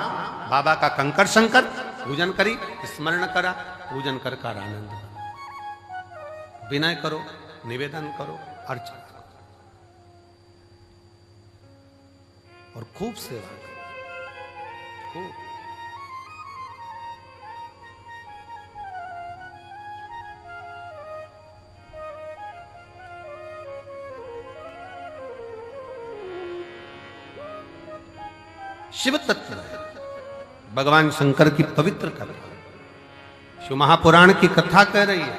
S1: बाबा का कंकर शंकर पूजन करी, स्मरण करा, पूजन कर आनंद करो, विनय करो, निवेदन करो, अर्चना करो और खूब सेवा करो, खूब। शिव तत्व है, भगवान शंकर की पवित्र कथा। शिव महापुराण की कथा कह रही है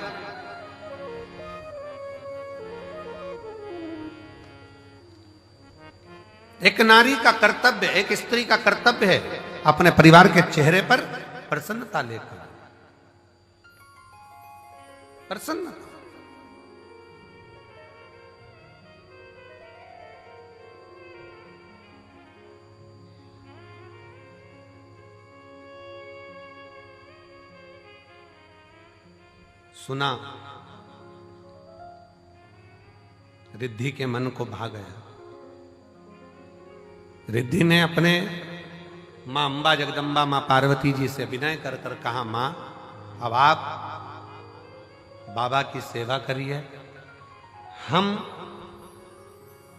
S1: एक नारी का कर्तव्य, एक स्त्री का कर्तव्य है अपने परिवार के चेहरे पर प्रसन्नता लेकर, प्रसन्नता। सुना, रिद्धि के मन को भा गया। रिद्धि ने अपने मां अंबा जगदम्बा, मां पार्वती जी से विनय कर कर कहा, मां अब आप बाबा की सेवा करिए, हम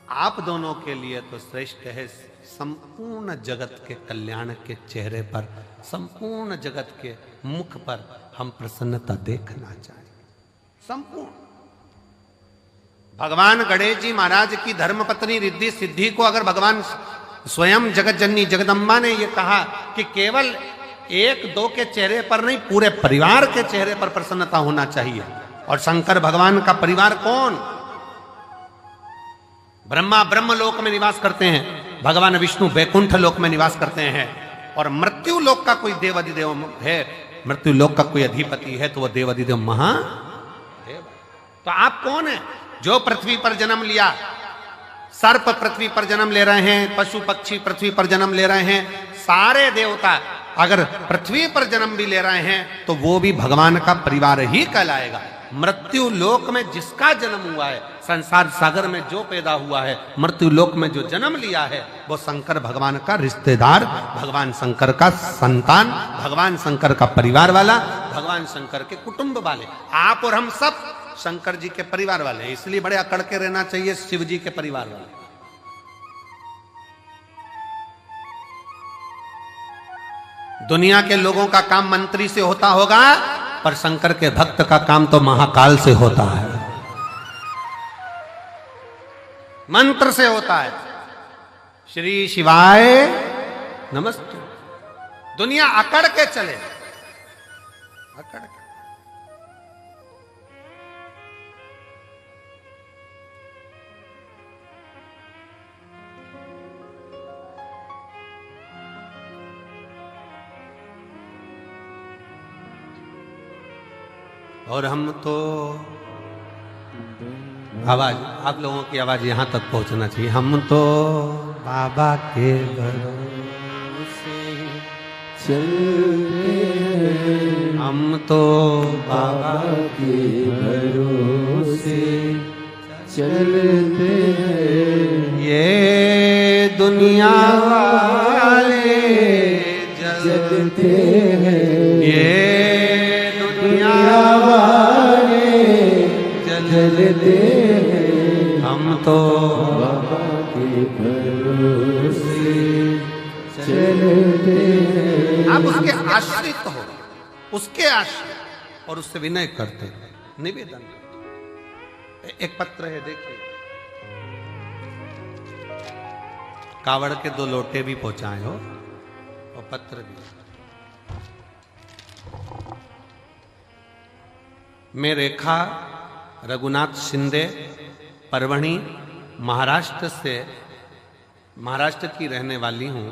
S1: आप दोनों के लिए तो श्रेष्ठ है। संपूर्ण जगत के कल्याण के चेहरे पर, संपूर्ण जगत के मुख पर हम प्रसन्नता देखना चाहिए। संपूर्ण भगवान गणेश जी महाराज की धर्मपत्नी रिद्धि सिद्धि को अगर भगवान स्वयं जगत जननी जगदम्बा ने यह कहा कि केवल 1-2 के चेहरे पर नहीं, पूरे परिवार के चेहरे पर प्रसन्नता होना चाहिए। और शंकर भगवान का परिवार कौन? ब्रह्मा ब्रह्म लोक में निवास करते हैं, भगवान विष्णु बैकुंठ लोक में निवास करते हैं, और मृत्यु लोक का कोई देवाधिदेव है, मृत्यु लोक का कोई अधिपति है तो वह देवाधिदेव महादेव। तो आप कौन है जो पृथ्वी पर जन्म लिया? सर्प पृथ्वी पर जन्म ले रहे हैं, पशु पक्षी पृथ्वी पर जन्म ले रहे हैं, सारे देवता अगर पृथ्वी पर जन्म भी ले रहे हैं तो वो भी भगवान का परिवार ही कहलाएगा। मृत्यु लोक में जिसका जन्म हुआ है, संसार सागर में जो पैदा हुआ है, मृत्यु लोक में जो जन्म लिया है, वो शंकर भगवान का रिश्तेदार, भगवान शंकर का संतान, भगवान शंकर का परिवार वाला, भगवान शंकर के कुटुंब वाले। आप और हम सब शंकर जी के परिवार वाले हैं, इसलिए बड़े अकड़ के रहना चाहिए शिव जी के परिवार वाले। दुनिया के लोगों का काम मंत्री से होता होगा, पर शंकर के भक्त का काम तो महाकाल से होता है, मंत्र से होता है। श्री शिवाय नमस्ते। दुनिया अकड़ के चले, अकड़ के। और हम तो आवाज, आप लोगों की आवाज यहां तक पहुंचना चाहिए। हम तो बाबा के भरोसे
S2: चलते हैं,
S1: हम तो
S2: बाबा के भरोसे चलते हैं।
S1: ये दुनिया वाले
S2: जलते हैं,
S1: ये दुनिया
S2: वाले जलते हैं।
S1: हम तो
S2: बाबा के भरोसे चलते हैं।
S1: आप उसके आश्रित हो, उसके आश्रित, और उससे विनय करते हैं, निवेदन करते हैं। एक पत्र है, देखिए, कावड़ के 2 लोटे भी पहुंचाए हो और पत्र भी। मैं रेखा रघुनाथ शिंदे, परवणी, महाराष्ट्र की रहने वाली हूं।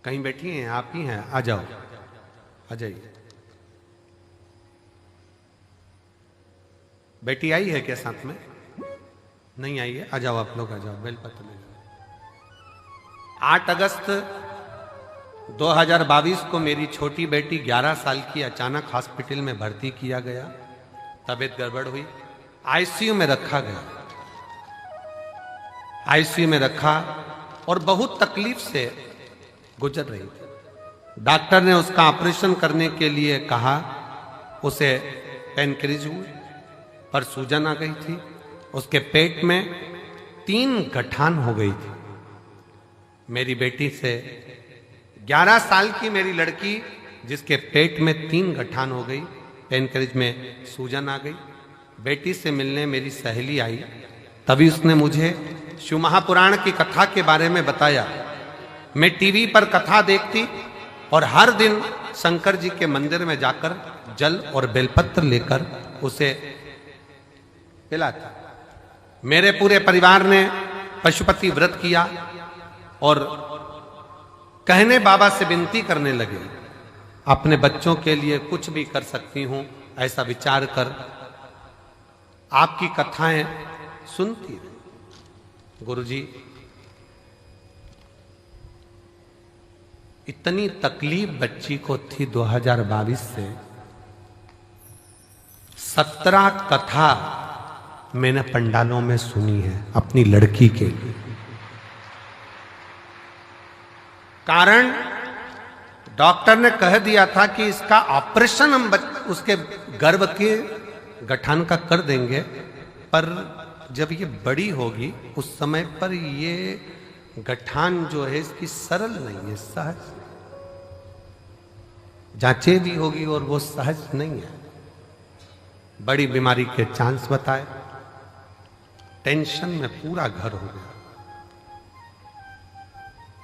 S1: कहीं बैठी हैं? आप ही हैं? आ जाओ, आ जाइए। बेटी आई है क्या साथ में? नहीं आई है? आ जाओ आप लोग, आ जाओ, बेलपत्र ले जाओ। 8 अगस्त 2022 को मेरी छोटी बेटी 11 साल की अचानक हॉस्पिटल में भर्ती किया गया। तबीयत गड़बड़ हुई, आईसीयू में रखा गया। आईसीयू में रखा और बहुत तकलीफ से गुजर रही थी। डॉक्टर ने उसका ऑपरेशन करने के लिए कहा। उसे पेनक्रिज हुई, पर सूजन आ गई थी। उसके पेट में 3 गठान हो गई थी। मेरी बेटी से 11 साल की मेरी लड़की, जिसके पेट में 3 गठान हो गई, पेनक्रिज में सूजन आ गई। बेटी से मिलने मेरी सहेली आई, तभी उसने मुझे शिव महापुराण की कथा के बारे में बताया। मैं टीवी पर कथा देखती और हर दिन शंकर जी के मंदिर में जाकर जल और बेलपत्र लेकर उसे पिलाती। मेरे पूरे परिवार ने पशुपति व्रत किया और कहने बाबा से विनती करने लगे, अपने बच्चों के लिए कुछ भी कर सकती हूं, ऐसा विचार कर आपकी कथाएं सुनती रही। गुरुजी, इतनी तकलीफ बच्ची को थी 2022 से। 17 कथा मैंने पंडालों में सुनी है अपनी लड़की के लिए। कारण डॉक्टर ने कह दिया था कि इसका ऑपरेशन हम उसके गर्भ के गठान का कर देंगे, पर जब ये बड़ी होगी उस समय पर ये गठान जो है इसकी सरल नहीं है, सहज जांचे भी होगी और वो सहज नहीं है। बड़ी बीमारी के चांस बताए। टेंशन में पूरा घर हो गया।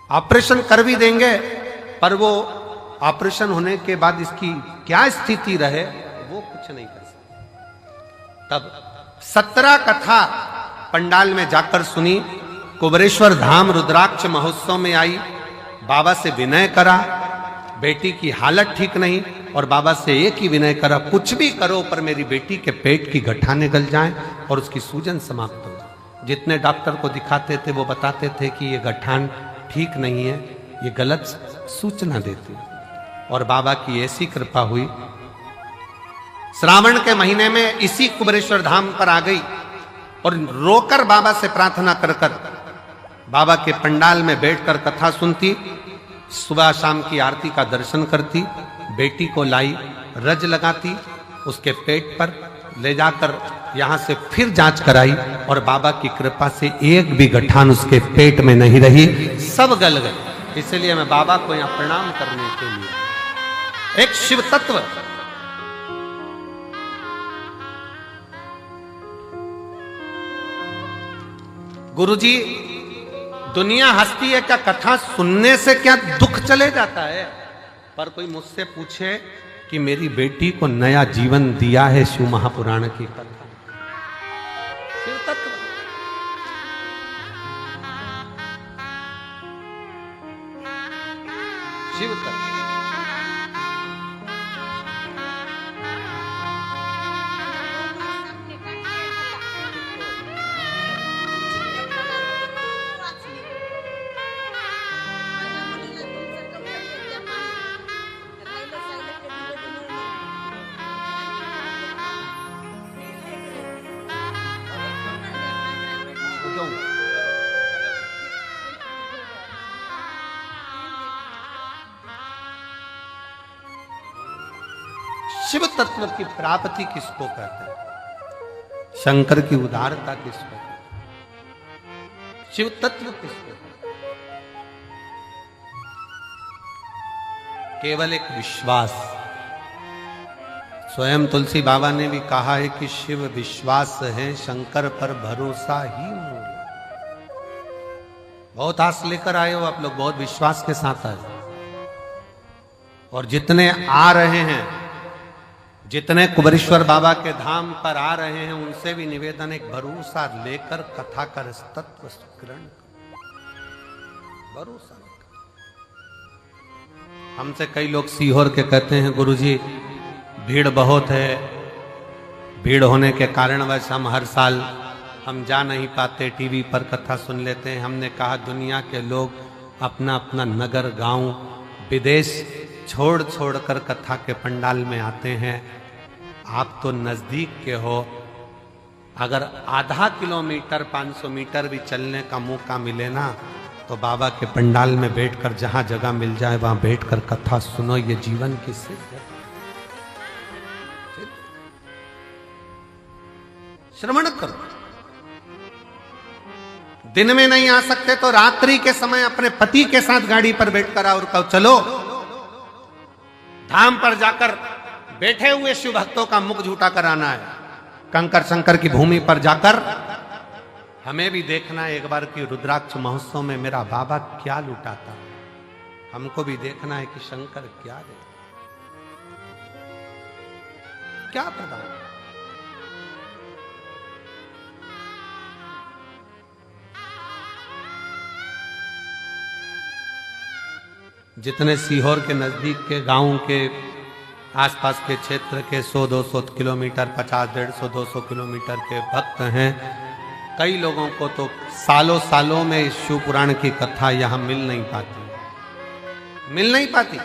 S1: ऑपरेशन कर भी देंगे, पर वो ऑपरेशन होने के बाद इसकी क्या स्थिति रहे वो कुछ नहीं कर सकते। तब 17 कथा पंडाल में जाकर सुनी। कुबरेश्वर धाम रुद्राक्ष महोत्सव में आई, बाबा से विनय करा। बेटी की हालत ठीक नहीं और बाबा से एक ही विनय करा, कुछ भी करो पर मेरी बेटी के पेट की गठाने गल जाएं और उसकी सूजन समाप्त हो जाए। जितने डॉक्टर को दिखाते थे वो बताते थे कि ये गठान ठीक नहीं है, ये गलत सूचना देती है। और बाबा की ऐसी कृपा हुई, श्रावण के महीने में इसी कुबरेश्वर धाम पर आ गई और रोकर बाबा से प्रार्थना कर बाबा के पंडाल में बैठकर कथा सुनती। सुबह शाम की आरती का दर्शन करती। बेटी को लाई, रज लगाती, उसके पेट पर ले जाकर यहां से फिर जांच कराई और बाबा की कृपा से एक भी गठान उसके पेट में नहीं रही, सब गल गए। इसलिए मैं बाबा को यहां प्रणाम करने के लिए, एक शिव तत्व, गुरुजी दुनिया हंसती है, क्या कथा सुनने से क्या दुख चले जाता है? पर कोई मुझसे पूछे कि मेरी बेटी को नया जीवन दिया है शिव महापुराण की कथा, शिव तत्व। शिव तत्व शिव तत्व की प्राप्ति किसको कहते हैं? शंकर की उदारता किसको कहते हैं? शिव तत्व किसको कहते हैं? केवल एक विश्वास। स्वयं तुलसी बाबा ने भी कहा है कि शिव विश्वास है, शंकर पर भरोसा ही मूल। बहुत आस लेकर आए हो आप लोग, बहुत विश्वास के साथ आए, और जितने आ रहे हैं, जितने कुबेरेश्वर बाबा के धाम पर आ रहे हैं, उनसे भी निवेदन, एक भरोसा लेकर कथा कर तत्व ग्रहण करो, भरोसा लेकर। हमसे कई लोग सीहोर के कहते हैं गुरुजी भीड़ बहुत है, भीड़ होने के कारणवश हम हर साल हम जा नहीं पाते, टीवी पर कथा सुन लेते हैं। हमने कहा दुनिया के लोग अपना अपना नगर, गांव, विदेश छोड़ छोड़ कर कथा के पंडाल में आते हैं। आप तो नजदीक के हो, अगर आधा किलोमीटर 500 मीटर भी चलने का मौका मिले ना, तो बाबा के पंडाल में बैठकर जहां जगह मिल जाए वहां बैठकर कथा सुनो। ये जीवन की सिद्ध है। श्रवण करो। दिन में नहीं आ सकते तो रात्रि के समय अपने पति के साथ गाड़ी पर बैठकर आओ और कहो चलो धाम पर जाकर बैठे हुए शिव भक्तों का मुख झूठा कराना है। कंकर शंकर की भूमि पर जाकर हमें भी देखना है एक बार कि रुद्राक्ष महोत्सव में मेरा बाबा क्या लुटाता। हमको भी देखना है कि शंकर क्या दे, क्या प्रदान। जितने सीहोर के नजदीक के गांव के आसपास के क्षेत्र के 100-200 किलोमीटर, 50-150-200 किलोमीटर के भक्त हैं, कई लोगों को तो सालों सालों में शिव पुराण की कथा यहां मिल नहीं पाती,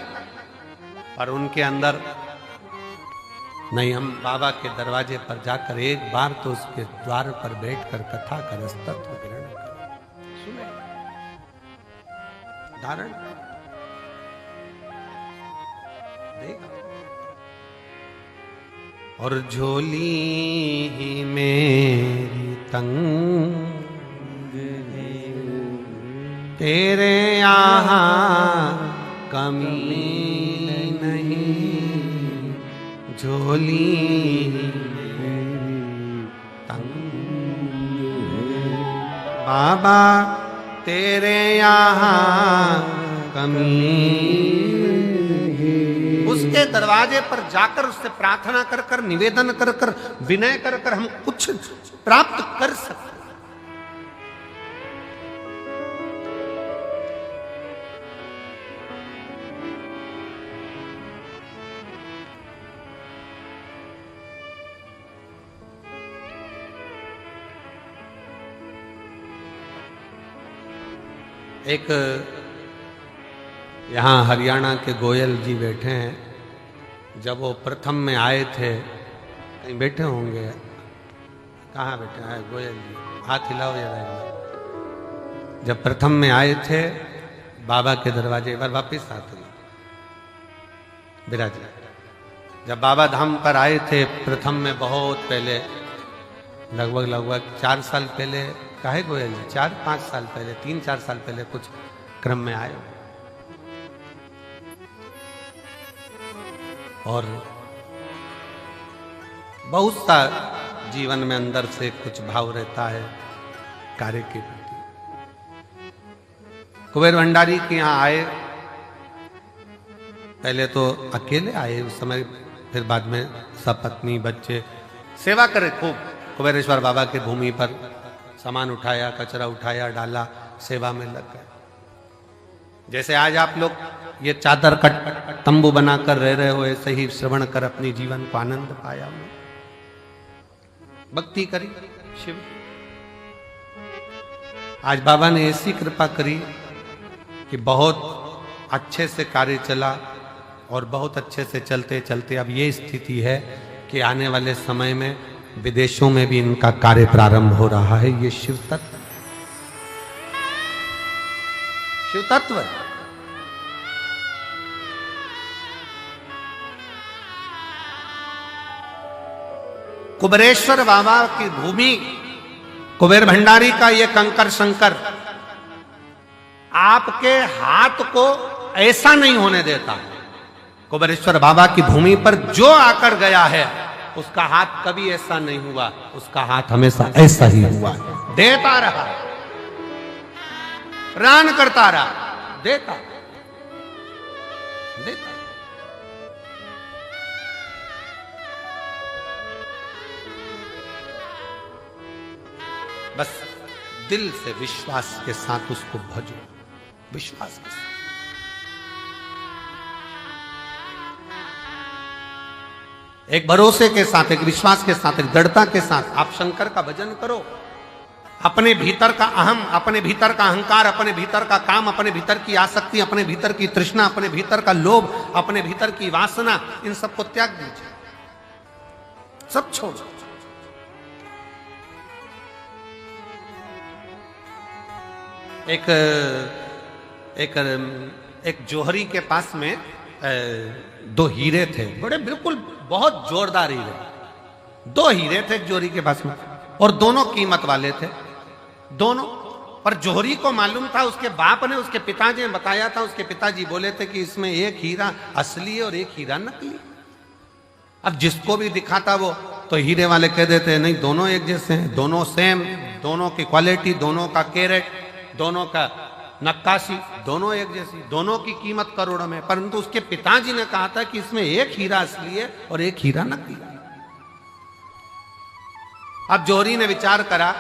S1: पर उनके अंदर नहीं, हम बाबा के दरवाजे पर जाकर एक बार तो उसके द्वार पर बैठकर कथा कर तत्व ग्रहण करें, सुने, धारण देगा। और झोली मेरी तंग तेरे यहाँ कमी नहीं, झोली तंग बाबा तेरे यहाँ कमी। उसके दरवाजे पर जाकर उससे प्रार्थना कर कर, निवेदन कर कर, विनय कर कर हम कुछ प्राप्त कर सकते। एक यहाँ हरियाणा के गोयल जी बैठे हैं। जब वो प्रथम में आए थे, कहीं बैठे होंगे, कहाँ बैठे हैं गोयल जी, हाथ हिलाओ जरा एक बार। जब प्रथम में आए थे बाबा के दरवाजे, एक बार वापिस आते विराज। जब बाबा धाम पर आए थे प्रथम में, बहुत पहले, लगभग 4 साल पहले, काहे गोयल जी 4-5 साल पहले, 3-4 साल पहले कुछ क्रम में आए, और बहुत सा जीवन में अंदर से कुछ भाव रहता है कार्य के प्रति। कुबेर भंडारी के यहाँ आए, पहले तो अकेले आए उस समय, फिर बाद में सपत्नी बच्चे सेवा करे खूब। कुबेरेश्वर बाबा के भूमि पर सामान उठाया, कचरा उठाया, डाला, सेवा में लग गए। जैसे आज आप लोग ये चादर कट तंबू बनाकर रह रहे हो, ऐसे ही श्रवण कर अपनी जीवन को आनंद पाया, भक्ति करी शिव। आज बाबा ने ऐसी कृपा करी कि बहुत अच्छे से कार्य चला, और बहुत अच्छे से चलते चलते अब ये स्थिति है कि आने वाले समय में विदेशों में भी इनका कार्य प्रारंभ हो रहा है। ये शिव तत्व, शिव तत्व। कुबेरेश्वर बाबा की भूमि, कुबेर भंडारी का ये कंकर शंकर आपके हाथ को ऐसा नहीं होने देता। कुबेरेश्वर बाबा की भूमि पर जो आकर गया है उसका हाथ कभी ऐसा नहीं हुआ, उसका हाथ हमेशा ऐसा ही हुआ, देता रहा, प्राण करता रहा, देता देता। बस दिल से विश्वास के साथ उसको भजो, विश्वास के साथ। एक भरोसे के साथ, एक विश्वास के साथ, एक दृढ़ता के साथ आप शंकर का भजन करो। अपने भीतर का अहम, अपने भीतर का अहंकार, अपने भीतर का काम, अपने भीतर की आसक्ति, अपने भीतर की तृष्णा, अपने भीतर का लोभ, अपने भीतर की वासना, इन सबको त्याग दीजिए, सब छोड़। एक जोहरी के पास में दो हीरे थे, बड़े बिल्कुल बहुत जोरदार हीरे। दो हीरे थे एक जोहरी के पास में, और दोनों कीमत वाले थे दोनों। पर जोहरी को मालूम था, उसके बाप ने, उसके पिताजी ने बताया था, उसके पिताजी बोले थे कि इसमें एक हीरा असली है और एक हीरा नकली। अब जिसको भी दिखाता वो तो हीरे वाले कह देते हैं नहीं दोनों एक जैसे हैं, दोनों सेम, दोनों की क्वालिटी, दोनों का कैरेट, दोनों का नक्काशी, दोनों एक जैसी, दोनों की कीमत करोड़ों में। परंतु उसके पिताजी ने कहा था कि इसमें एक हीरा असली है और एक हीरा नकली। अब जोहरी ने विचार करा,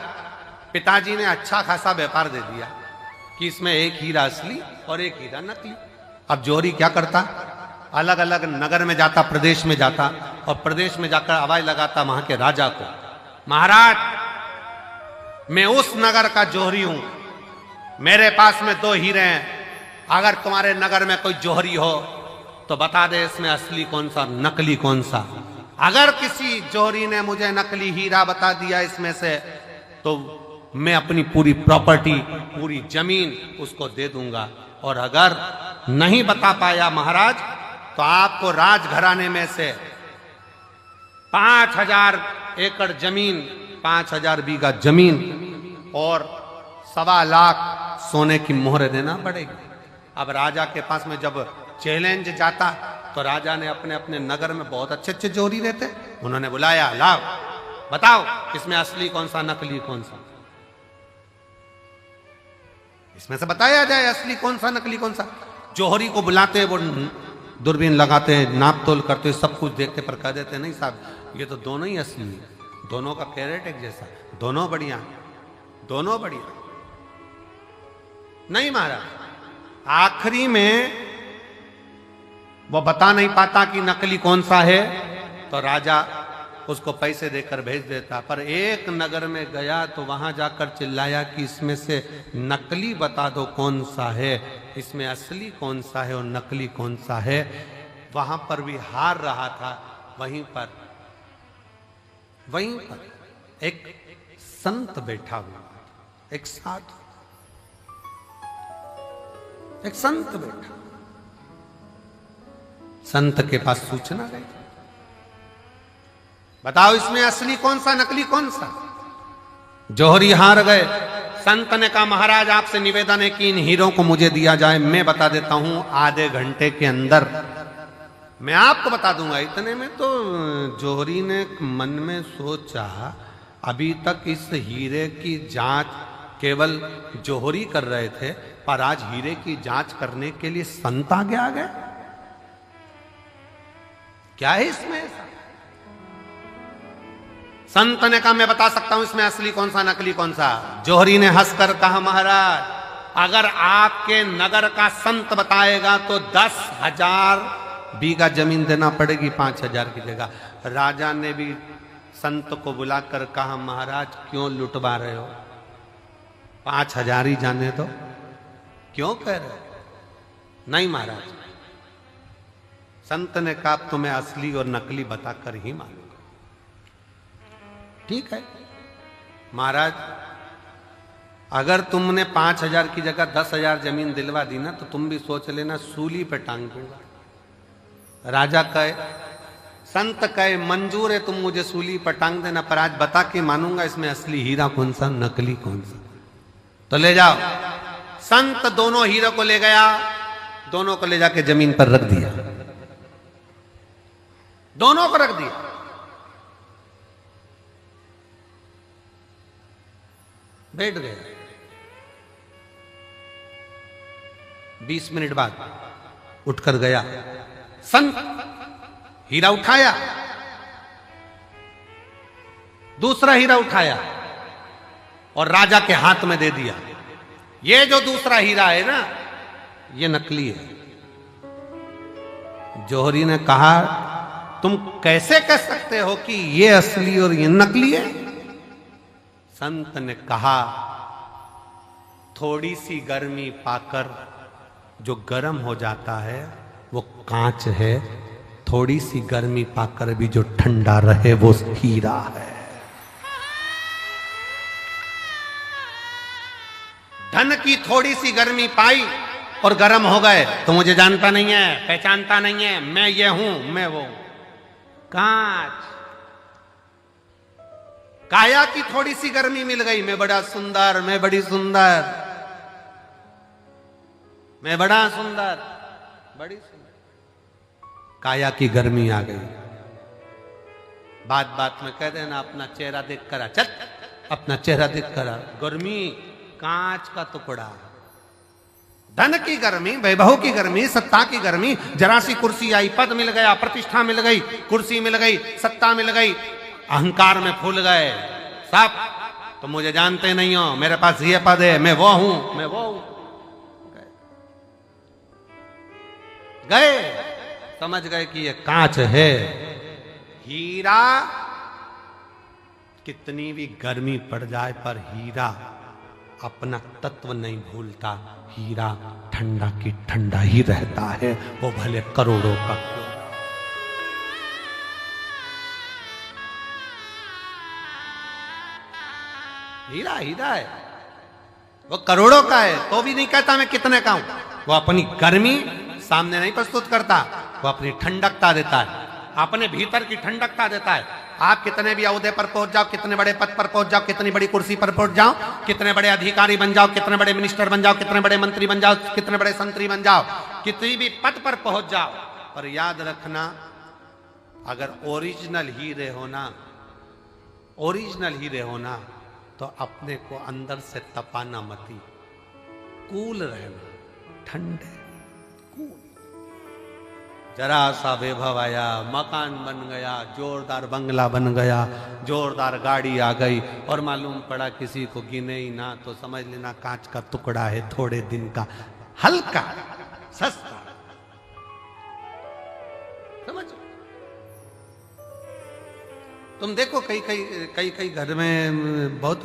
S1: पिताजी ने अच्छा खासा व्यापार दे दिया कि इसमें एक हीरा असली और एक हीरा नकली। अब जोहरी क्या करता, अलग अलग नगर में जाता, प्रदेश में जाता, और प्रदेश में जाकर आवाज लगाता वहां के राजा को, महाराज मैं उस नगर का जोहरी हूं, मेरे पास में दो हीरे हैं, अगर तुम्हारे नगर में कोई जोहरी हो तो बता दे इसमें असली कौन सा, नकली कौन सा। अगर किसी जोहरी ने मुझे नकली हीरा बता दिया इसमें से, तो मैं अपनी पूरी प्रॉपर्टी, पूरी जमीन उसको दे दूंगा, और अगर नहीं बता पाया महाराज तो आपको राजघराने में से 5000 एकड़ जमीन, 5000 बीघा जमीन और 1.25 लाख सोने की मोहर देना पड़ेगी। अब राजा के पास में जब चैलेंज जाता तो राजा ने अपने अपने नगर में बहुत अच्छे अच्छे जोहरी रहते, उन्होंने बुलाया, लाओ बताओ इसमें असली कौन सा, नकली कौन सा, इसमें से बताया जाए असली कौन सा, नकली कौन सा। जोहरी को बुलाते हैं, वो दूरबीन लगाते हैं, नाप तोल करते हैं, सब कुछ देखते, पर कह देते नहीं साहब ये तो दोनों ही असली है, दोनों का कैरेट एक जैसा, दोनों बढ़िया, दोनों बढ़िया। नहीं महाराज, आखिरी में वो बता नहीं पाता कि नकली कौन सा है, तो राजा उसको पैसे देकर भेज देता। पर एक नगर में गया तो वहां जाकर चिल्लाया कि इसमें से नकली बता दो कौन सा है, इसमें असली कौन सा है और नकली कौन सा है। वहां पर भी हार रहा था। वहीं पर एक संत बैठा हुआ, एक साधु, एक संत बैठा। संत के पास सूचना गई, बताओ इसमें असली कौन सा, नकली कौन सा। जोहरी हार गए। संत ने कहा महाराज आपसे निवेदन है कि इन हीरों को मुझे दिया जाए, मैं बता देता हूं आधे घंटे के अंदर मैं आपको बता दूंगा। इतने में तो जोहरी ने मन में सोचा अभी तक इस हीरे की जांच केवल जोहरी कर रहे थे, पर आज हीरे की जांच करने के लिए संत आगे आ गए। क्या है इसमें ऐसा? संत ने कहा मैं बता सकता हूं इसमें असली कौन सा नकली कौन सा। जोहरी ने हंसकर कहा महाराज अगर आपके नगर का संत बताएगा तो 10,000 बीघा जमीन देना पड़ेगी 5,000 की जगह। राजा ने भी संत को बुलाकर कहा महाराज क्यों लुटवा रहे हो, 5,000 ही जाने दो। क्यों कह रहे हो? नहीं महाराज, संत ने कहा तुम्हें असली और नकली बताकर ही मानूंगा। ठीक है महाराज, अगर तुमने 5,000 की जगह 10,000 जमीन दिलवा दी ना तो तुम भी सोच लेना सूली पे टांग दूंगा। राजा कहे, संत कहे मंजूर है तुम मुझे सूली पर टांग देना, पर आज बता के मानूंगा इसमें असली हीरा कौन सा नकली कौन सा। तो ले जाओ। संत दोनों हीरो को ले गया, दोनों को ले जाके जमीन पर रख दिया, दोनों को रख दिया। बैठ गए। 20 मिनट बाद उठकर गया संत, हीरा उठाया, दूसरा हीरा उठाया और राजा के हाथ में दे दिया। ये जो दूसरा हीरा है ना ये नकली है। जोहरी ने कहा तुम कैसे कह सकते हो कि ये असली और ये नकली है? संत ने कहा थोड़ी सी गर्मी पाकर जो गर्म हो जाता है वो कांच है, थोड़ी सी गर्मी पाकर भी जो ठंडा रहे वो हीरा है। धन की थोड़ी सी गर्मी पाई और गर्म हो गए तो मुझे जानता नहीं है, पहचानता नहीं है, मैं ये हूं मैं वो। कांच, काया की थोड़ी सी गर्मी मिल गई, मैं बड़ा सुंदर, मैं बड़ी सुंदर, मैं बड़ा सुंदर, बड़ी सुंदर। काया की गर्मी आ गई। बात बात में कह देना अपना चेहरा देख कर आ, चल अपना चेहरा देख कर आ। गर्मी कांच का टुकड़ा। धन की गर्मी, वैभव की गर्मी, सत्ता की गर्मी, जरा सी कुर्सी आई, पद मिल गया, प्रतिष्ठा मिल गई, कुर्सी मिल गई, सत्ता मिल गई, अहंकार में फूल गए सब। तो मुझे जानते नहीं हो, मेरे पास ये पद है, मैं वो हूं, मैं वो हूं। गए, समझ गए कि ये कांच है। हीरा कितनी भी गर्मी पड़ जाए पर हीरा अपना तत्व नहीं भूलता। हीरा ठंडा की ठंडा ही रहता है, वो भले करोड़ों का। हीरा हीरा है, वो करोड़ों का है तो भी नहीं कहता मैं कितने का हूं। वो अपनी गर्मी सामने नहीं प्रस्तुत करता, वो अपनी ठंडकता देता है, अपने भीतर की ठंडकता देता है। आप कितने भी ओहदे पर पहुंच जाओ, कितने बड़े पद पर पहुंच जाओ, कितनी बड़ी कुर्सी पर पहुंच जाओ, कितने बड़े अधिकारी बन जाओ, कितने बड़े मिनिस्टर बन जाओ, कितने बड़े मंत्री बन जाओ, कितने बड़े संतरी बन जाओ, कितनी भी पद पर पहुंच जाओ, पर याद रखना अगर ओरिजिनल हीरे होना, ओरिजिनल हीरे होना तो अपने को अंदर से तपाना मती, कूल रहना, ठंडे कूल। जरा सा वैभव आया, मकान बन गया, जोरदार बंगला बन गया, जोरदार गाड़ी आ गई और मालूम पड़ा किसी को गिने ही ना तो समझ लेना कांच का टुकड़ा है, थोड़े दिन का, हल्का सस्ता। समझ तुम देखो कई घर में बहुत,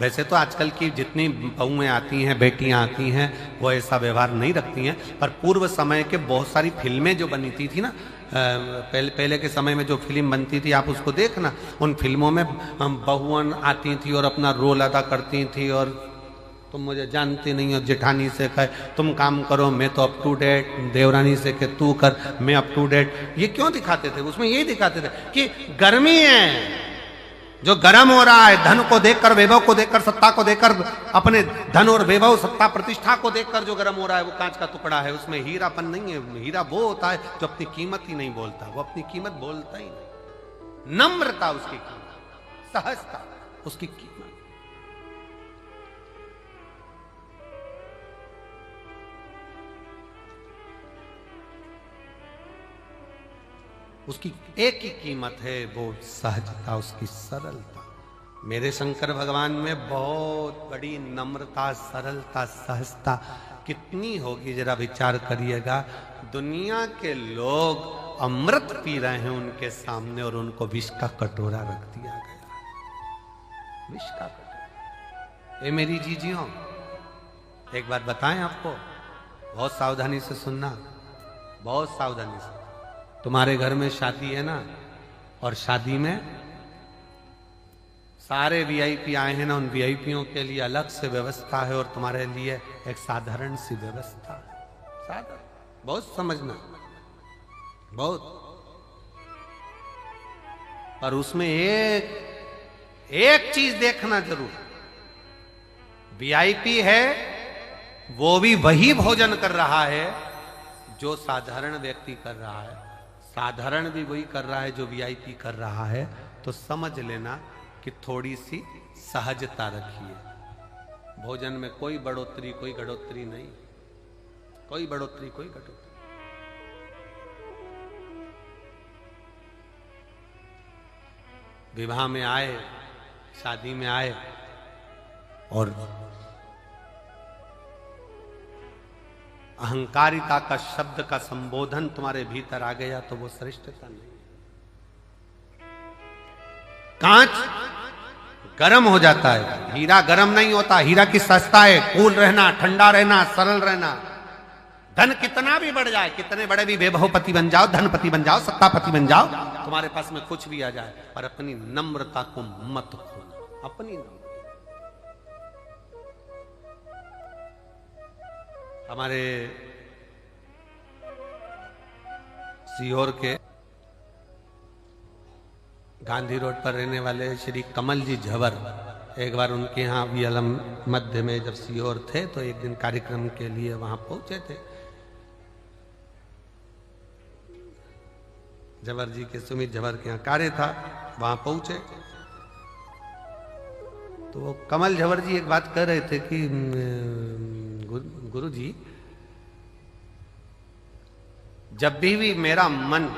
S1: वैसे तो आजकल की जितनी बहुएं आती हैं, बेटियां आती हैं, वो ऐसा व्यवहार नहीं रखती हैं, पर पूर्व समय के बहुत सारी फिल्में जो बनी थी ना, पहले के समय में जो फिल्म बनती थी आप उसको देखना, उन फिल्मों में बहुआं आती थी और अपना रोल अदा करती थी। और तुम मुझे जानती नहीं हो, जेठानी से कहे तुम काम करो मैं तो अप टू डेट, देवरानी से कहे तू कर मैं अप टू डेट। ये क्यों दिखाते थे? उसमें यही दिखाते थे कि गर्मी है, जो गर्म हो रहा है, धन को देखकर, वैभव को देखकर, सत्ता को देखकर, अपने धन और वैभव, सत्ता, प्रतिष्ठा को देखकर जो गर्म हो रहा है वो कांच का टुकड़ा है, उसमें हीरापन नहीं है। हीरा वो होता है जो अपनी कीमत ही नहीं बोलता, वो अपनी कीमत बोलता ही नहीं। नम्रता उसकी कीमत, सहजता उसकी कीमत। उसकी एक ही कीमत है, वो सहजता, उसकी सरलता। मेरे शंकर भगवान में बहुत बड़ी नम्रता, सरलता, सहजता कितनी होगी, जरा विचार करिएगा। दुनिया के लोग अमृत पी रहे हैं उनके सामने और उनको विष का कटोरा रख दिया गया। विष का कटोरा। ये मेरी जीजियों, एक बात बताएं आपको, बहुत सावधानी से सुनना, बहुत सावधानी से। तुम्हारे घर में शादी है ना, और शादी में सारे वीआईपी आए हैं ना, उन वीआईपीओं के लिए अलग से व्यवस्था है और तुम्हारे लिए एक साधारण सी व्यवस्था है। साधारण, बहुत समझना, बहुत। पर उसमें एक चीज देखना जरूर, वीआईपी है वो भी वही भोजन कर रहा है जो साधारण व्यक्ति कर रहा है, साधारण भी वही कर रहा है जो वीआईपी कर रहा है। तो समझ लेना कि थोड़ी सी सहजता रखिए। भोजन में कोई बढ़ोतरी, कोई घटोतरी नहीं, कोई बढ़ोतरी, कोई घटोतरी। विवाह में आए, शादी में आए और अहंकारिता का शब्द का संबोधन तुम्हारे भीतर आ गया तो वो श्रेष्ठता नहीं। कांच गर्म हो जाता है, हीरा गर्म नहीं होता। हीरा की सस्ता है, कूल रहना, ठंडा रहना, सरल रहना। धन कितना भी बढ़ जाए, कितने बड़े भी वैभवपति बन जाओ, धनपति बन जाओ, सत्तापति बन जाओ, तुम्हारे पास में कुछ भी आ जाए, पर अपनी नम्रता को मत खोना। अपनी नम्रता। हमारे सीहोर के गांधी रोड पर रहने वाले श्री कमल जी झवर, एक बार उनके यहाँ वीएलएम मध्य में जब सीहोर थे तो एक दिन कार्यक्रम के लिए वहां पहुंचे थे। झवर जी के, सुमित झवर के यहाँ कार्य था, वहां पहुंचे तो वो कमल झवर जी एक बात कह रहे थे कि गुरु जी, जब भी मेरा मन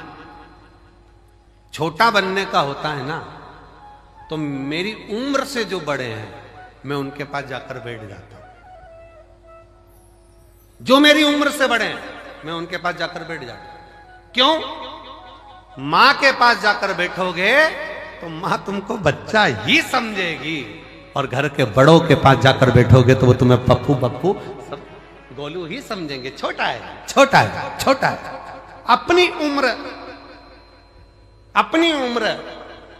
S1: छोटा बनने का होता है ना, तो मेरी उम्र से जो बड़े हैं मैं उनके पास जाकर बैठ जाता हूं। जो मेरी उम्र से बड़े हैं मैं उनके पास जाकर बैठ जाता हूं। क्यों? मां के पास जाकर बैठोगे तो मां तुमको बच्चा ही समझेगी, और घर के बड़ों के पास जाकर बैठोगे तो वो तुम्हें पप्पू बप्पू सब गोलू ही समझेंगे। छोटा है, छोटा है, छोटा है। अपनी उम्र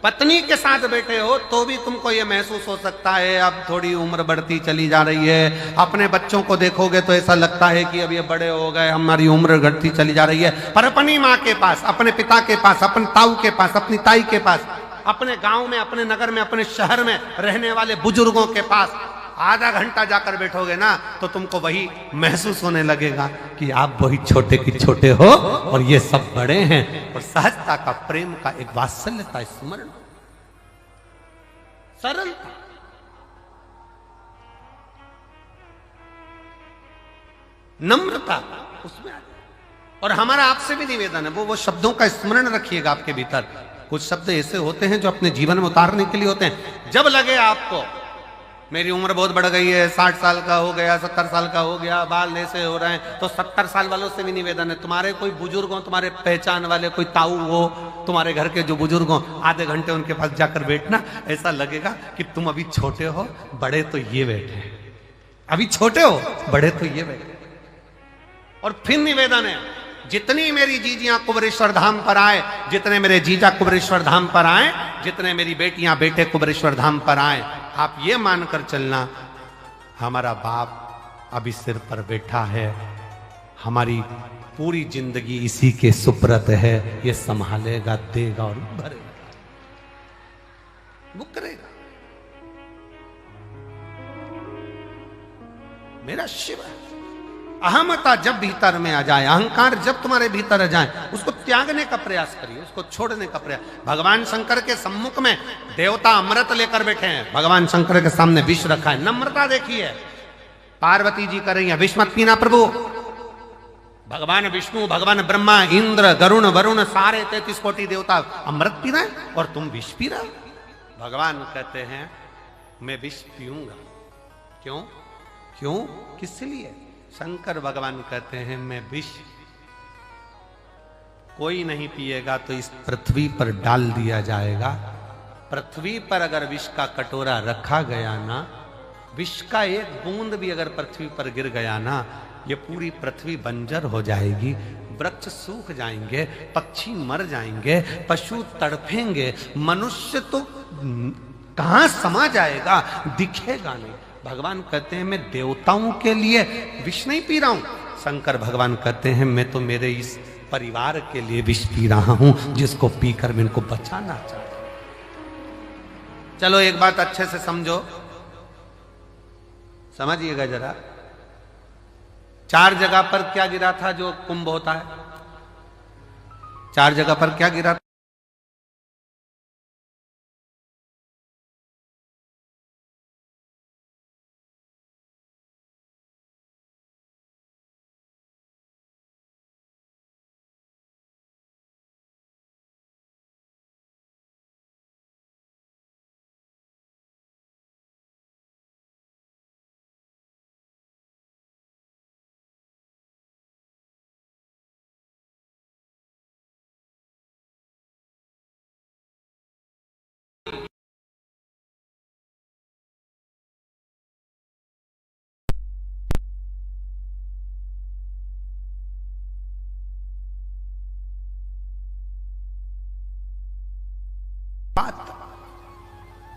S1: पत्नी के साथ बैठे हो तो भी तुमको ये महसूस हो सकता है अब थोड़ी उम्र बढ़ती चली जा रही है। अपने बच्चों को देखोगे तो ऐसा लगता है कि अब ये बड़े हो गए, हमारी उम्र घटती चली जा रही है। पर अपनी माँ के पास, अपने पिता के पास, अपने ताऊ के पास, अपनी ताई के पास, अपने गांव में, अपने नगर में, अपने शहर में रहने वाले बुजुर्गों के पास आधा घंटा जाकर बैठोगे ना तो तुमको वही महसूस होने लगेगा कि आप वही छोटे की छोटे हो और ये सब बड़े हैं। और सहजता का, प्रेम का, एक वात्सल्यता, स्मरण, सरलता, नम्रता उसमें आ जाए। और हमारा आपसे भी निवेदन है, वो शब्दों का स्मरण रखिएगा आपके भीतर। कुछ शब्द ऐसे होते हैं जो अपने जीवन में उतारने के लिए होते हैं। जब लगे आपको मेरी उम्र बहुत बढ़ गई है, 60 साल का हो गया, 70 साल का हो गया, बाल ऐसे हो रहे हैं, तो 70 साल वालों से भी निवेदन है, तुम्हारे कोई बुजुर्ग हो, तुम्हारे पहचान वाले कोई ताऊ हो, तुम्हारे घर के जो बुजुर्ग हो, आधे घंटे उनके पास जाकर बैठना। ऐसा लगेगा कि तुम अभी छोटे हो, बड़े तो ये बैठे, अभी छोटे हो, बड़े तो ये बैठे। और फिर निवेदन है, जितनी मेरी जीजियां कुबरेश्वर धाम पर आए, जितने मेरे जीजा कुबरेश्वर धाम पर आए, जितने मेरी बेटियां बेटे कुबरेश्वर धाम पर आए, आप ये मानकर चलना हमारा बाप अभी सिर पर बैठा है, हमारी पूरी जिंदगी इसी के सुप्रत है, ये संभालेगा, देगा और भरेगा, वो करेगा। मेरा शिव है। अहमता जब भीतर में आ जाए, अहंकार जब तुम्हारे भीतर आ जाए, उसको त्यागने का प्रयास करिए, उसको छोड़ने का प्रयास। भगवान शंकर के सम्मुख में देवता अमृत लेकर बैठे हैं, भगवान शंकर के सामने विष रखा है। नम्रता देखिए, पार्वती जी कर रही है, विष मत पीना प्रभु। भगवान विष्णु, भगवान ब्रह्मा, इंद्र, गरुण, वरुण, सारे 33 कोटि देवता अमृत पी रहे हैं और तुम विष पी रहे हो। भगवान कहते हैं मैं विष पीऊंगा। क्यों? क्यों? किस लिए? शंकर भगवान कहते हैं मैं विष कोई नहीं पिएगा तो इस पृथ्वी पर डाल दिया जाएगा। पृथ्वी पर अगर विष का कटोरा रखा गया ना, विष का एक बूंद भी अगर पृथ्वी पर गिर गया ना, ये पूरी पृथ्वी बंजर हो जाएगी, वृक्ष सूख जाएंगे, पक्षी मर जाएंगे, पशु तड़फेंगे, मनुष्य तो कहां समा जाएगा, दिखेगा नहीं। भगवान कहते हैं मैं देवताओं के लिए विष नहीं पी रहा हूं। शंकर भगवान कहते हैं मैं तो मेरे इस परिवार के लिए विष पी रहा हूं, जिसको पीकर मैं इनको बचाना चाहता हूं। चलो एक बात अच्छे से समझो, समझिएगा जरा। 4 जगह पर क्या गिरा था जो कुंभ होता है? 4 जगह पर क्या गिरा था?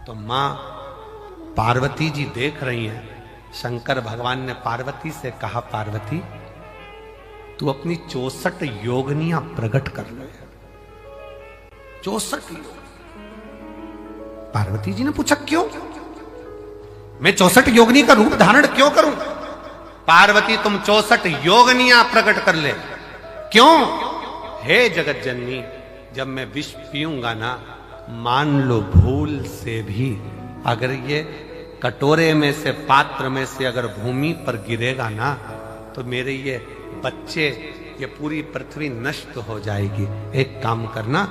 S1: तो मां पार्वती जी देख रही हैं। शंकर भगवान ने पार्वती से कहा पार्वती तू अपनी 64 योगनियां प्रकट कर ले। 64 योग। पार्वती जी ने पूछा क्यों? मैं 64 योगनी का रूप धारण क्यों करूं? पार्वती तुम 64 योगनियां प्रकट कर ले। क्यों? हे जगत जननी, जब मैं विष पीऊंगा ना, मान लो भूल से भी अगर ये कटोरे में से, पात्र में से अगर भूमि पर गिरेगा ना, तो मेरे ये बच्चे, ये पूरी पृथ्वी नष्ट हो जाएगी। एक काम करना,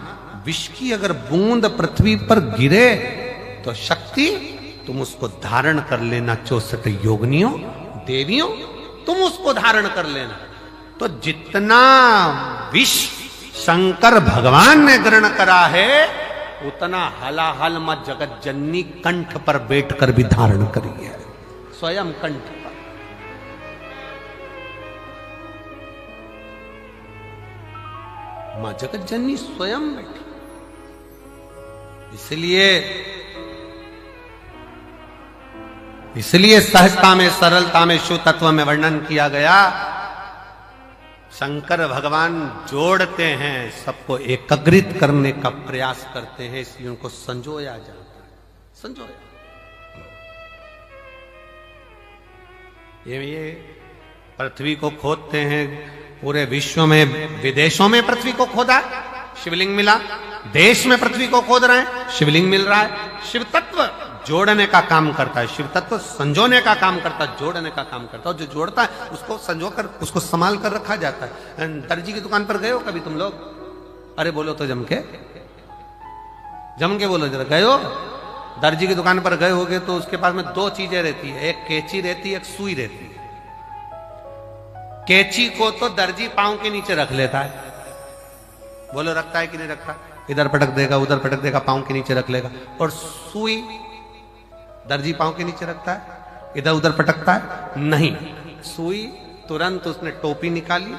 S1: विष की अगर बूंद पृथ्वी पर गिरे तो शक्ति तुम उसको धारण कर लेना। 64 योगनियों, देवियों, तुम उसको धारण कर लेना। तो जितना विष शंकर भगवान ने ग्रहण करा है, उतना हलाहल में जगत जननी कंठ पर बैठकर भी धारण करी है, स्वयं कंठ पर। मां जगत जननी स्वयं बैठी। इसलिए सहजता में, सरलता में, शुद्ध तत्व में वर्णन किया गया। शंकर भगवान जोड़ते हैं, सबको एकत्रित करने का प्रयास करते हैं, इसलिए उनको संजोया जाता है। संजोया। ये पृथ्वी को खोदते हैं, पूरे विश्व में, विदेशों में पृथ्वी को खोदा, शिवलिंग मिला। देश में पृथ्वी को खोद रहे हैं, शिवलिंग मिल रहा है। शिव तत्व जोड़ने का काम करता है, शिव तत्व संजोने का काम करता है, जोड़ने का काम करता है। और जो जोड़ता है उसको संजोकर, उसको संभाल कर रखा जाता है। दर्जी की दुकान पर गए हो कभी तुम लोग? अरे बोलो तो जम के बोलो जरा। गए हो? दर्जी की दुकान पर गए होगे तो उसके पास में 2 चीजें रहती है, एक कैंची रहती है, एक सुई रहती है। कैंची को तो दर्जी पांव के नीचे रख लेता है। बोलो रखता है कि नहीं रखता? इधर पटक देगा, उधर पटक देगा, पांव के नीचे रख लेगा। और सुई दर्जी पांव के नीचे रखता है, इधर उधर पटकता है? नहीं। सुई तुरंत उसने टोपी निकाली,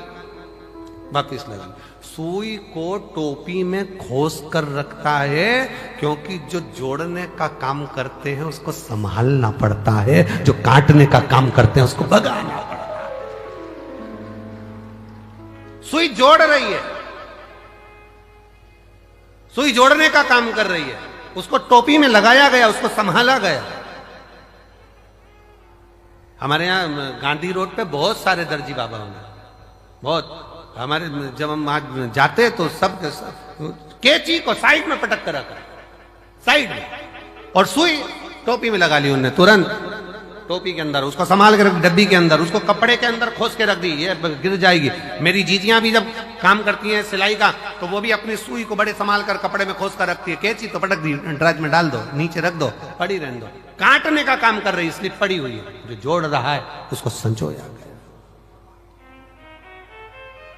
S1: वापिस लगा। सुई को टोपी में खोस कर रखता है, क्योंकि जो जोड़ने का काम करते हैं उसको संभालना पड़ता है, जो काटने का काम करते हैं उसको भगाना पड़ता है। सुई जोड़ रही है, सुई जोड़ने का काम कर रही है, उसको टोपी में लगाया गया, उसको संभाला गया। हमारे यहां गांधी रोड पे बहुत सारे दर्जी बाबा होंगे, बहुत। हमारे जब हम वहां जाते तो सब कैंची को साइड में पटक कर रखा, साइड में, और सुई टोपी में लगा ली उन्होंने तुरंत। टोपी के अंदर, उसको संभाल के रख डब्बी के अंदर, उसको कपड़े के अंदर खोस के रख दी, ये गिर जाएगी। मेरी जीजियां भी जब काम करती हैं सिलाई का, तो वो भी अपनी सुई को बड़े संभाल कर कपड़े में खोस कर रखती है। कैची तो पटक दी, ड्रज में डाल दो, नीचे रख दो, पड़ी रहने दो। काटने का काम कर रही इसलिए पड़ी हुई है। जो जोड़ रहा है उसको संजोया गया,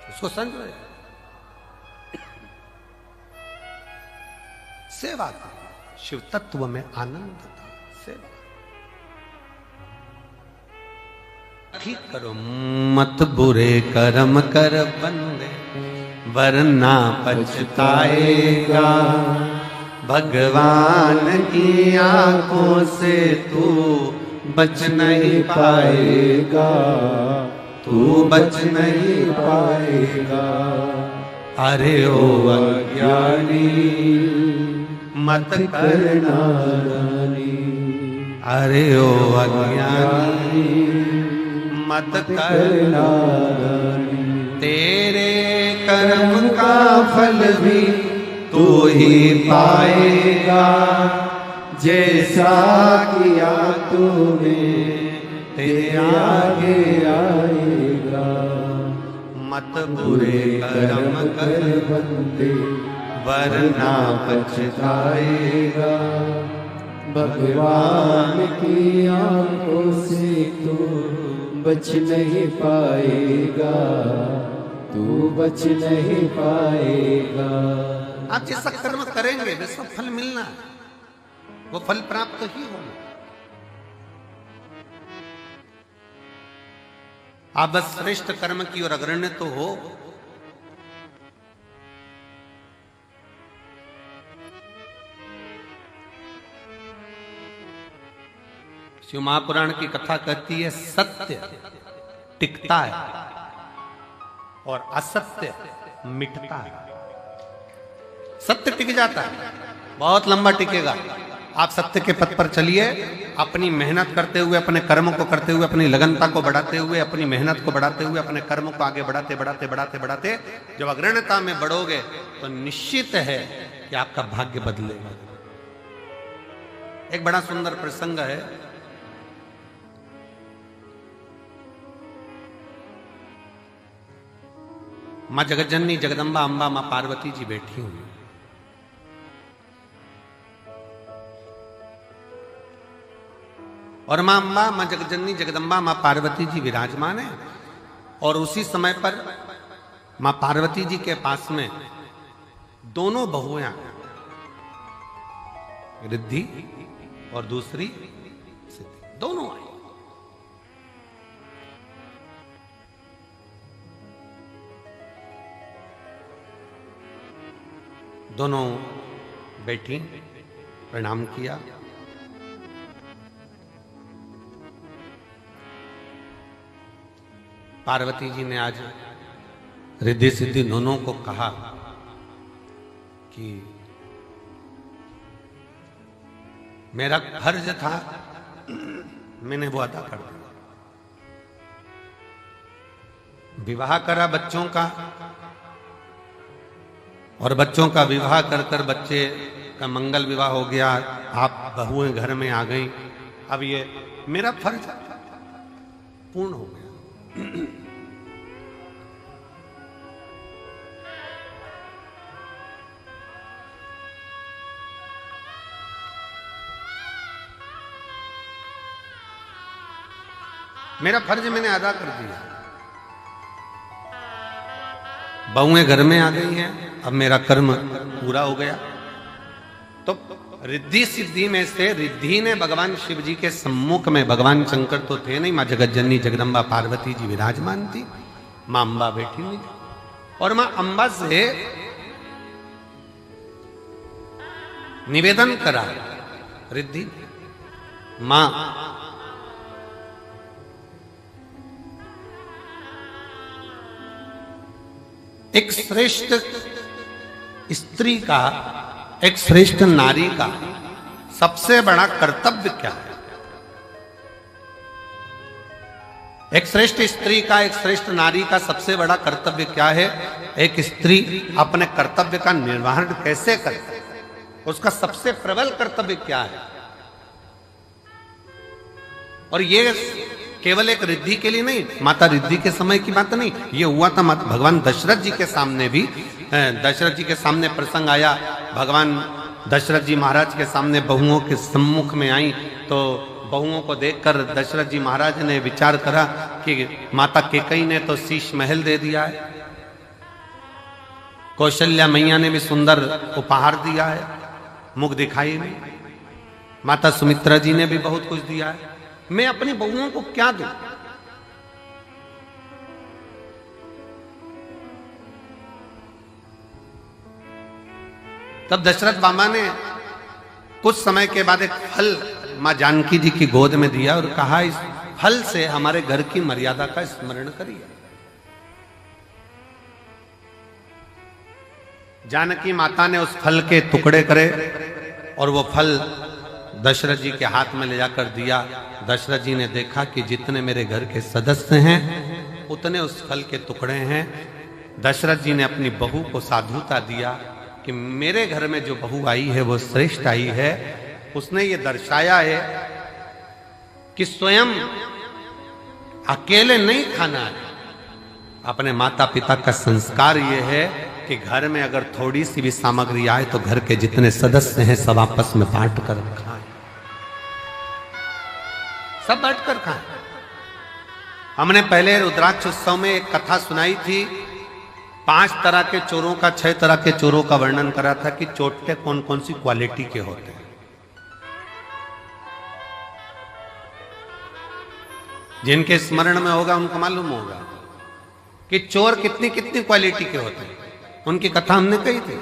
S1: उसको संजोया। सेवा का शिव तत्व में आनंद था। सेवा ठीक करो मत बुरे कर्म कर बंदे, वरना पछताएगा। भगवान की आंखों से तू बच नहीं पाएगा, तू बच नहीं पाएगा। अरे ओ अज्ञानी मत करना नानी, अरे ओ अज्ञानी मत करना नानी। तेरे कर्म का फल भी तू ही पाएगा, जैसा किया तूने तेरे आगे आएगा। मत बुरे कर्म कर बंदे, वरना पछताएगा।
S2: भगवान की आंखों से तू बच नहीं पाएगा, तू बच नहीं पाएगा।
S1: आप जैसा कर्म करेंगे वैसा फल मिलना है, वो फल प्राप्त ही होगा। आप बस श्रेष्ठ कर्म की ओर अग्रण्य तो हो। शिव महापुराण की कथा कहती है सत्य टिकता है और असत्य मिटता है। सत्य टिक जाता है, बहुत लंबा टिकेगा। आप सत्य के पथ पर चलिए, अपनी मेहनत करते हुए, अपने कर्म को करते हुए, अपनी लगनता को बढ़ाते हुए, अपनी मेहनत को बढ़ाते हुए, अपने कर्म को आगे बढ़ाते बढ़ाते बढ़ाते बढ़ाते जब अग्रणता में बढ़ोगे तो निश्चित है कि आपका भाग्य बदलेगा। एक बड़ा सुंदर प्रसंग है। मां जगतजननी जगदम्बा अंबा मां पार्वती जी बैठी हुई, और मां अंबा मां जगतजननी जगदम्बा मां पार्वती जी विराजमान है। और उसी समय पर मां पार्वती जी के पास में दोनों बहुएं, रिद्धि और दूसरी सिद्धि, दोनों आई। दोनों बैठी, प्रणाम किया। पार्वती जी ने आज रिद्धि सिद्धि दोनों को कहा कि मेरा फर्ज था, मैंने वो अदा कर दिया। विवाह करा बच्चों का, और बच्चों का विवाह कर कर बच्चे का मंगल विवाह हो गया। आप बहुएं घर में आ गई। अब ये मेरा फर्ज पूर्ण हो गया। मेरा फर्ज मैंने अदा कर दिया। बहुएं घर में आ गई हैं, अब मेरा कर्म पूरा हो गया। तो रिद्धि सिद्धि में से रिद्धि ने भगवान शिव जी के सम्मुख में, भगवान शंकर तो थे नहीं, मां जगतजननी जगदम्बा पार्वती जी विराजमान थी, मां अंबा बैठी हुई थी। और मां अंबा से निवेदन करा रिद्धि, मां एक श्रेष्ठ स्त्री का, एक श्रेष्ठ नारी का सबसे बड़ा कर्तव्य क्या है? एक श्रेष्ठ स्त्री का, एक श्रेष्ठ नारी का सबसे बड़ा कर्तव्य क्या है? एक स्त्री अपने कर्तव्य का निर्वहन कैसे करे, उसका सबसे प्रबल कर्तव्य क्या है? और ये केवल एक रिद्धि के लिए नहीं, माता रिद्धि के समय की बात नहीं, ये हुआ था भगवान दशरथ जी के सामने भी। दशरथ जी के सामने प्रसंग आया, भगवान दशरथ जी महाराज के सामने बहुओं के सम्मुख में आई, तो बहुओं को देखकर दशरथ जी महाराज ने विचार करा कि माता केकई ने तो शीश महल दे दिया है, कौशल्या मैया ने भी सुंदर उपहार दिया है, मुख दिखाई नहीं, माता सुमित्रा जी ने भी बहुत कुछ दिया है, मैं अपनी बहुओं को क्या दूं? तब दशरथ बाबा ने कुछ समय के बाद एक फल मां जानकी जी की गोद में दिया और कहा, इस फल से हमारे घर की मर्यादा का स्मरण करिए। जानकी माता ने उस फल के टुकड़े करे और वो फल दशरथ जी के हाथ में ले जाकर दिया। दशरथ जी ने देखा कि जितने मेरे घर के सदस्य हैं उतने उस फल के टुकड़े हैं। दशरथ जी ने अपनी बहू को साधुता दिया कि मेरे घर में जो बहू आई है वो श्रेष्ठ आई है। उसने ये दर्शाया है कि स्वयं अकेले नहीं खाना है, अपने माता पिता का संस्कार ये है कि घर में अगर थोड़ी सी भी सामग्री आए तो घर के जितने सदस्य हैं सब आपस में बांट कर खाएं, सब बांट कर खाएं। हमने पहले रुद्राक्ष उत्सव में एक कथा सुनाई थी, 5 तरह के चोरों का, 6 तरह के चोरों का वर्णन करा था कि चोटे कौन कौन सी क्वालिटी के होते हैं। जिनके स्मरण में होगा उनको मालूम होगा कि चोर कितनी कितनी क्वालिटी के होते हैं, उनकी कथा हमने कही थी।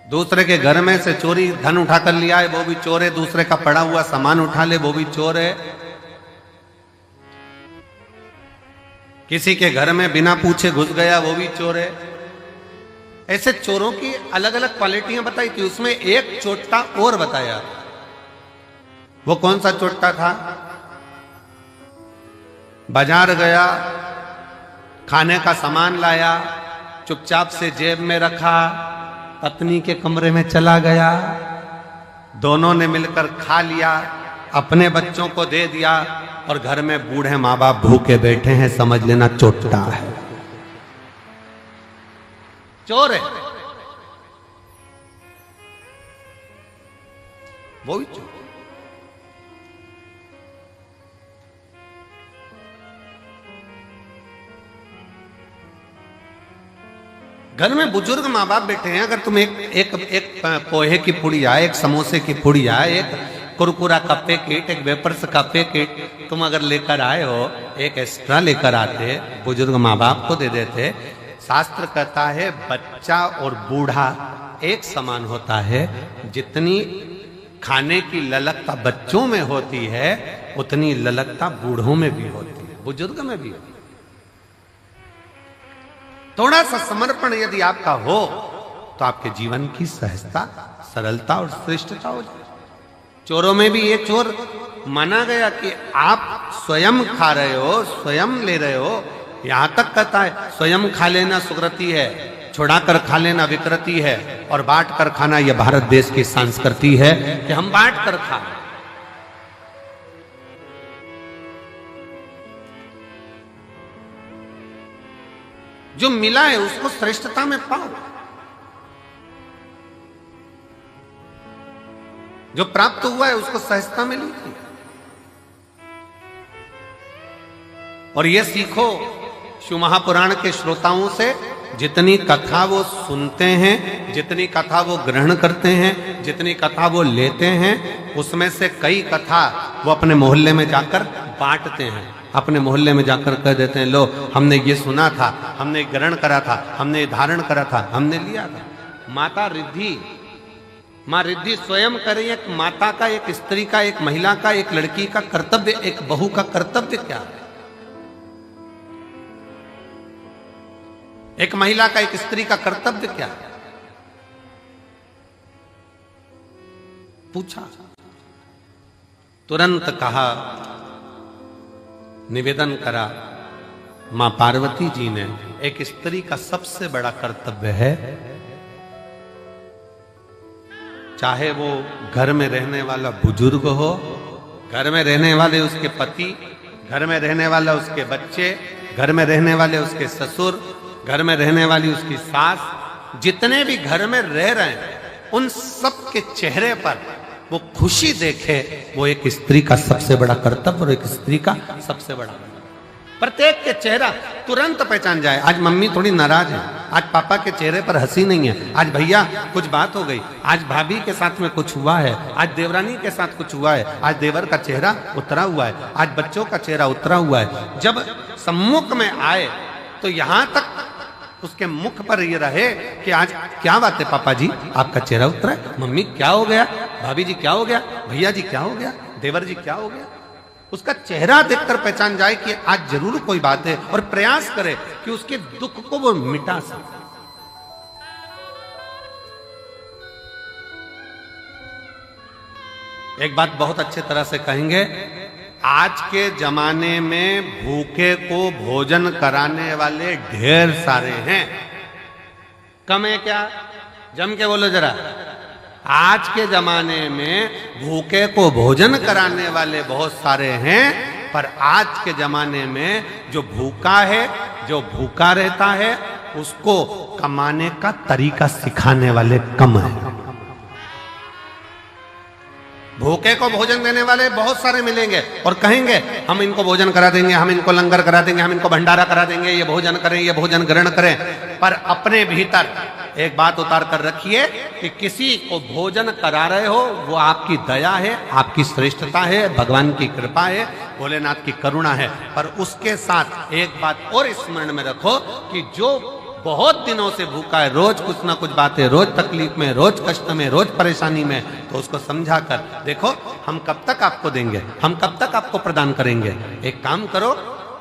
S1: दूसरे के घर में से चोरी धन उठाकर लिया है वो भी चोर है, दूसरे का पड़ा हुआ सामान उठा ले वो भी चोर है, किसी के घर में बिना पूछे घुस गया वो भी चोर है। ऐसे चोरों की अलग अलग क्वालिटियां बताई थी। उसमें एक चोट्टा और बताया, वो कौन सा चोट्टा था? बाजार गया, खाने का सामान लाया, चुपचाप से जेब में रखा, पत्नी के कमरे में चला गया, दोनों ने मिलकर खा लिया, अपने बच्चों को दे दिया और घर में बूढ़े माँ बाप भूखे बैठे हैं, समझ लेना चोट्टा है, चोर है, वो भी चोर। घर में बुजुर्ग माँ बाप बैठे हैं, अगर तुम एक पोहे की पुड़िया, एक समोसे की पुड़िया, एक कुरकुरा का पैकेट, एक वेपर्स का पैकेट तुम अगर लेकर आए हो, एक एक्स्ट्रा लेकर आते, बुजुर्ग माँ बाप को दे देते। शास्त्र कहता है बच्चा और बूढ़ा एक समान होता है, जितनी खाने की ललकता बच्चों में होती है उतनी ललकता बूढ़ों में भी होती है, बुजुर्ग में भी होती है। थोड़ा सा समर्पण यदि आपका हो तो आपके जीवन की सहजता, सरलता और श्रेष्ठता हो जाए। चोरों में भी ये चोर माना गया कि आप स्वयं खा रहे हो, स्वयं ले रहे हो, यहां तक कहता है स्वयं खा लेना सुकृति है, छुड़ाकर खा लेना विकृति है, और बांट कर खाना यह भारत देश की संस्कृति है कि हम बांट कर खाएं। जो मिला है उसको श्रेष्ठता में पाओ, जो प्राप्त हुआ है उसको सहजता में लीजिए। और ये सीखो शिव महापुराण के श्रोताओं से, जितनी कथा वो सुनते हैं, जितनी कथा वो ग्रहण करते हैं, जितनी कथा वो लेते हैं, उसमें से कई कथा वो अपने मोहल्ले में जाकर बांटते हैं, अपने मोहल्ले में जाकर कह देते हैं, लो हमने ये सुना था, हमने ग्रहण करा था, हमने धारण करा था, हमने लिया था। माता रिद्धि, मां रिद्धि स्वयं करे। एक माता का, एक स्त्री का, एक महिला का, एक लड़की का कर्तव्य, एक बहू का कर्तव्य क्या है? एक महिला का, एक स्त्री का कर्तव्य क्या है? पूछा, तुरंत कहा, निवेदन करा मां पार्वती जी ने, एक स्त्री का सबसे बड़ा कर्तव्य है, चाहे वो घर में रहने वाला बुजुर्ग हो, घर में रहने वाले उसके पति, घर में रहने वाला उसके बच्चे, घर में रहने वाले उसके ससुर, घर में रहने वाली उसकी सास, जितने भी घर में रह रहे हैं उन सब के चेहरे पर वो खुशी देखे, वो एक स्त्री का सबसे बड़ा कर्तव्य और एक स्त्री का सबसे बड़ा, प्रत्येक के चेहरा तुरंत पहचान जाए। आज मम्मी थोड़ी नाराज है, आज पापा के चेहरे पर हंसी नहीं है, आज भैया कुछ बात हो गई, आज भाभी के साथ में कुछ हुआ है, आज देवरानी के साथ कुछ हुआ है, आज देवर का चेहरा उतरा हुआ है, आज बच्चों का चेहरा उतरा हुआ है। जब सम्मुख में आए तो यहां तक उसके मुख पर ये रहे कि आज क्या बात है पापा जी, आपका चेहरा उतरा है, मम्मी क्या हो गया, भाभी जी क्या हो गया, भैया जी क्या हो गया, देवर जी क्या हो गया। उसका चेहरा देखकर पहचान जाए कि आज जरूर कोई बात है, और प्रयास करे कि उसके दुख को वो मिटा सके। एक बात बहुत अच्छे तरह से कहेंगे, आज के जमाने में भूखे को भोजन कराने वाले ढेर सारे हैं, कम है क्या? जम के बोलो जरा। आज के जमाने में भूखे को भोजन कराने वाले बहुत सारे हैं, पर आज के जमाने में जो भूखा है, जो भूखा रहता है, उसको कमाने का तरीका सिखाने वाले कम है। भूखे को भोजन देने वाले बहुत सारे मिलेंगे और कहेंगे हम इनको भोजन करा देंगे, हम इनको लंगर करा देंगे, हम इनको भंडारा करा देंगे, ये भोजन करें, ये भोजन ग्रहण करें। पर अपने भीतर एक बात उतार कर रखिए कि किसी को भोजन करा रहे हो वो आपकी दया है, आपकी श्रेष्ठता है, भगवान की कृपा है, भोलेनाथ की करुणा है। पर उसके साथ एक बात और स्मरण में रखो कि जो बहुत दिनों से भूखा है, रोज कुछ ना कुछ बात है, रोज तकलीफ में, रोज कष्ट में, रोज परेशानी में, तो उसको समझा कर देखो हम कब तक आपको देंगे, हम कब तक आपको प्रदान करेंगे। एक काम करो,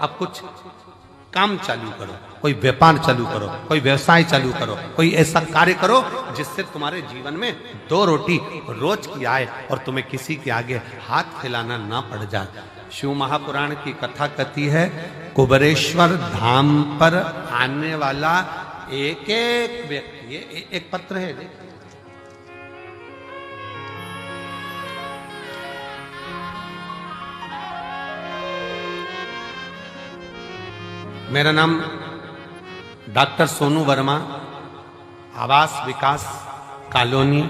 S1: अब कुछ काम चालू करो, कोई व्यापार चालू करो, कोई व्यवसाय चालू करो, कोई ऐसा कार्य करो जिससे तुम्हारे जीवन में 2 रोटी रोज की आए और तुम्हें किसी के आगे हाथ फैलाना ना पड़ जाए। शिव महापुराण की कथा कहती है, कुबेरेश्वर धाम पर आने वाला एक एक व्यक्ति, ये एक पत्र है, मेरा नाम डॉक्टर सोनू वर्मा, आवास विकास कॉलोनी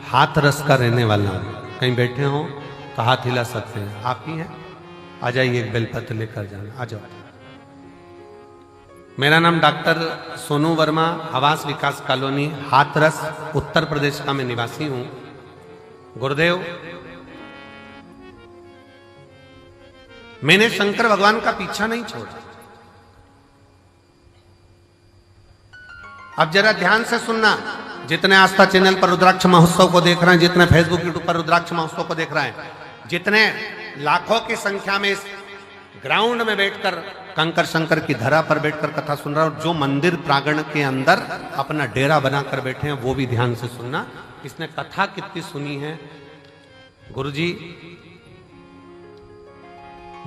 S1: हाथरस का रहने वाला हूं। कहीं बैठे हो तो हाथ हिला सकते हैं, आप ही हैं, आ जाइए, एक बेलपत्र लेकर जाना, आ जाओ। मेरा नाम डॉक्टर सोनू वर्मा, आवास विकास कॉलोनी हाथरस उत्तर प्रदेश का मैं निवासी हूं। गुरुदेव, मैंने शंकर भगवान का पीछा नहीं छोड़ा। अब जरा ध्यान से सुनना, जितने आस्था चैनल पर रुद्राक्ष महोत्सव को देख रहे हैं, जितने फेसबुक यूट्यूब पर रुद्राक्ष महोत्सव को देख रहे हैं, जितने लाखों की संख्या में इस ग्राउंड में बैठकर कंकर शंकर की धरा पर बैठकर कथा सुन रहा और जो मंदिर प्रांगण के अंदर अपना डेरा बनाकर बैठे हैं, वो भी ध्यान से सुनना। इसने कथा कितनी सुनी है। गुरुजी,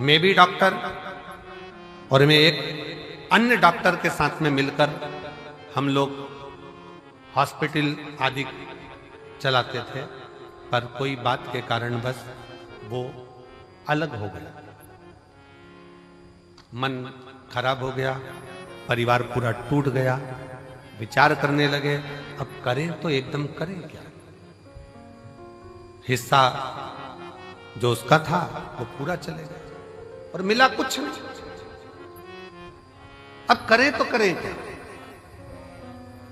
S1: मैं भी डॉक्टर और मैं एक अन्य डॉक्टर के साथ में मिलकर हम लोग हॉस्पिटल आदि चलाते थे, पर कोई बात के कारण बस वो अलग हो गया, मन खराब हो गया, परिवार पूरा टूट गया। विचार करने लगे अब करें तो एकदम करें क्या। हिस्सा जो उसका था वो पूरा चले गया और मिला कुछ नहीं। अब करें तो करें क्या।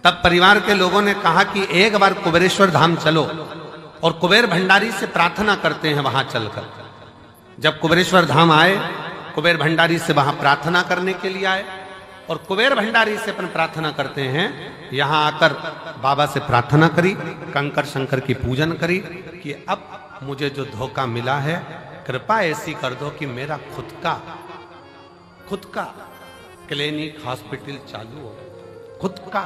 S1: तब परिवार के लोगों ने कहा कि एक बार कुबेरेश्वर धाम चलो और कुबेर भंडारी से प्रार्थना करते हैं वहां चलकर। जब कुबेरेश्वर धाम आए, कुबेर भंडारी से वहां प्रार्थना करने के लिए आए और कुबेर भंडारी से अपन प्रार्थना करते हैं। यहां आकर बाबा से प्रार्थना करी, कंकर शंकर की पूजन करी कि अब मुझे जो धोखा मिला है, कृपा ऐसी कर दो कि मेरा खुद का क्लिनिक हॉस्पिटल चालू हो, खुद का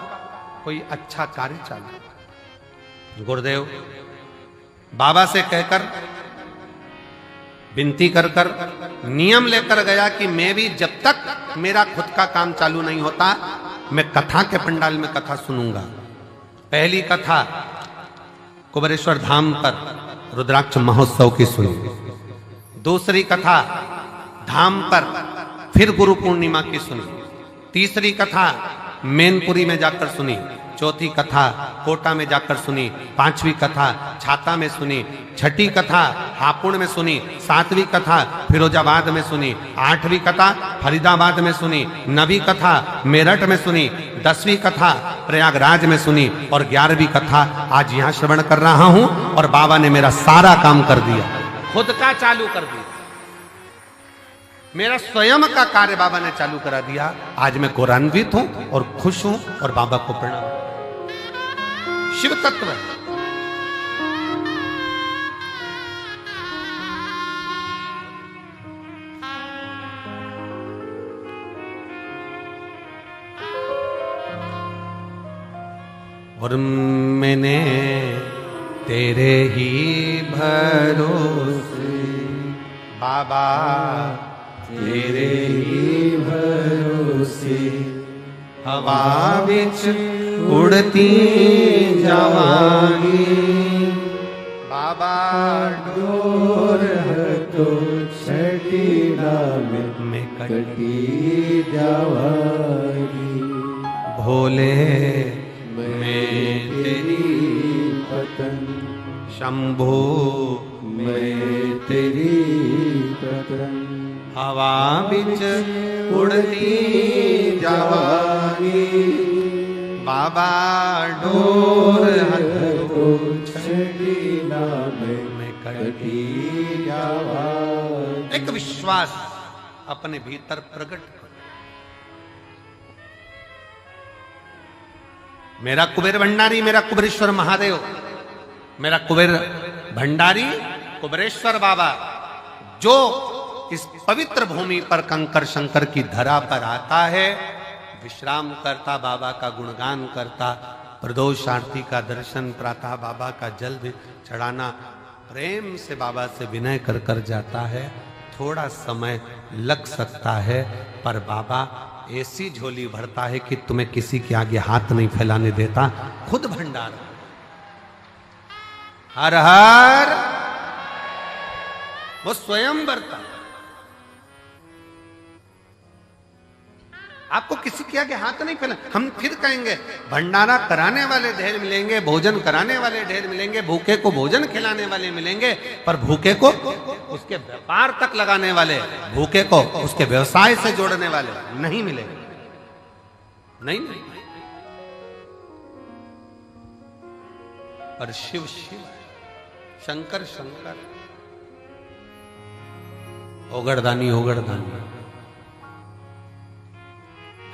S1: कोई अच्छा कार्य चालू। गुरुदेव बाबा से कहकर विनती कर कर नियम लेकर गया कि मैं भी जब तक मेरा खुद का काम चालू नहीं होता, मैं कथा के पंडाल में कथा सुनूंगा। पहली कथा कुबेरेश्वर धाम पर रुद्राक्ष महोत्सव की सुनी। दूसरी कथा धाम पर फिर गुरु पूर्णिमा की सुनी, तीसरी कथा मैनपुरी में जाकर सुनी, चौथी कथा कोटा में जाकर सुनी, पांचवी कथा छाता में सुनी, छठी कथा हापुड़ में सुनी, सातवीं कथा फिरोजाबाद में सुनी, आठवीं कथा फरीदाबाद में सुनी, नवीं कथा मेरठ में सुनी, 10वीं कथा प्रयागराज में सुनी और 11वीं कथा आज यहां श्रवण कर रहा हूं। और बाबा ने मेरा सारा काम कर दिया, खुद का चालू कर दिया, मेरा स्वयं का कार्य बाबा ने चालू करा दिया। आज मैं गौरवान्वित हूं और खुश हूं और बाबा को प्रणाम। शिव तत्व और मैंने तेरे ही भरोसे बाबा,
S2: तेरे ही भरोसे
S1: हवा बिच उड़ती जावांगी बाबा,
S2: डोर है तो छठी में कटी जावांगी।
S1: भोले मैं तेरी
S2: पतन,
S1: शंभो
S2: मैं तेरी पतन,
S1: हवा बिच उड़ती जावांगी बाबा, डोर है
S2: तो छठी में कटी जावांगी।
S1: एक विश्वास अपने भीतर प्रकट करो। मेरा कुबेर भंडारी, मेरा कुबेरेश्वर महादेव, मेरा कुबेर भंडारी कुबेरेश्वर बाबा जो इस पवित्र भूमि पर कंकर शंकर की धरा पर आता है, विश्राम करता, बाबा का गुणगान करता, प्रदोष आरती का दर्शन, प्रातः बाबा का जल भी चढ़ाना, प्रेम से बाबा से विनय कर कर जाता है। थोड़ा समय लग सकता है पर बाबा ऐसी झोली भरता है कि तुम्हें किसी के आगे हाथ नहीं फैलाने देता, खुद भंडार। हर हर वो स्वयं भरता, आपको किसी के आगे हाथ नहीं फैला। हम फिर कहेंगे भंडारा कराने वाले ढेर मिलेंगे, भोजन कराने वाले ढेर मिलेंगे, भूखे को भोजन खिलाने वाले मिलेंगे, पर भूखे को उसके व्यापार तक लगाने वाले, भूखे को उसके व्यवसाय से जोड़ने वाले नहीं मिलेंगे। नहीं, नहीं। पर शिव शिव, शंकर शंकर, ओगड़दानी ओगड़दानी।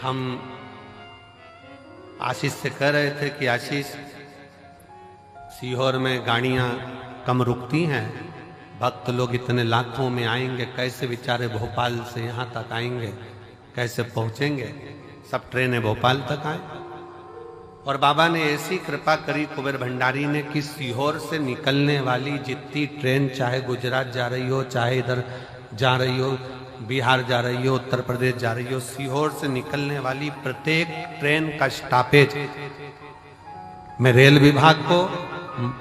S1: हम आशीष से कह रहे थे कि आशीष, सीहोर में गाड़ियां कम रुकती हैं, भक्त लोग इतने लाखों में आएंगे, कैसे बेचारे भोपाल से यहाँ तक आएंगे, कैसे पहुँचेंगे? सब ट्रेनें भोपाल तक आए। और बाबा ने ऐसी कृपा करी कुबेर भंडारी ने कि सीहोर से निकलने वाली जितनी ट्रेन, चाहे गुजरात जा रही हो, चाहे इधर जा रही हो, बिहार जा रही हो, उत्तर प्रदेश जा रही हो, सीहोर से निकलने वाली प्रत्येक ट्रेन का स्टॉपेज मैं रेल विभाग को,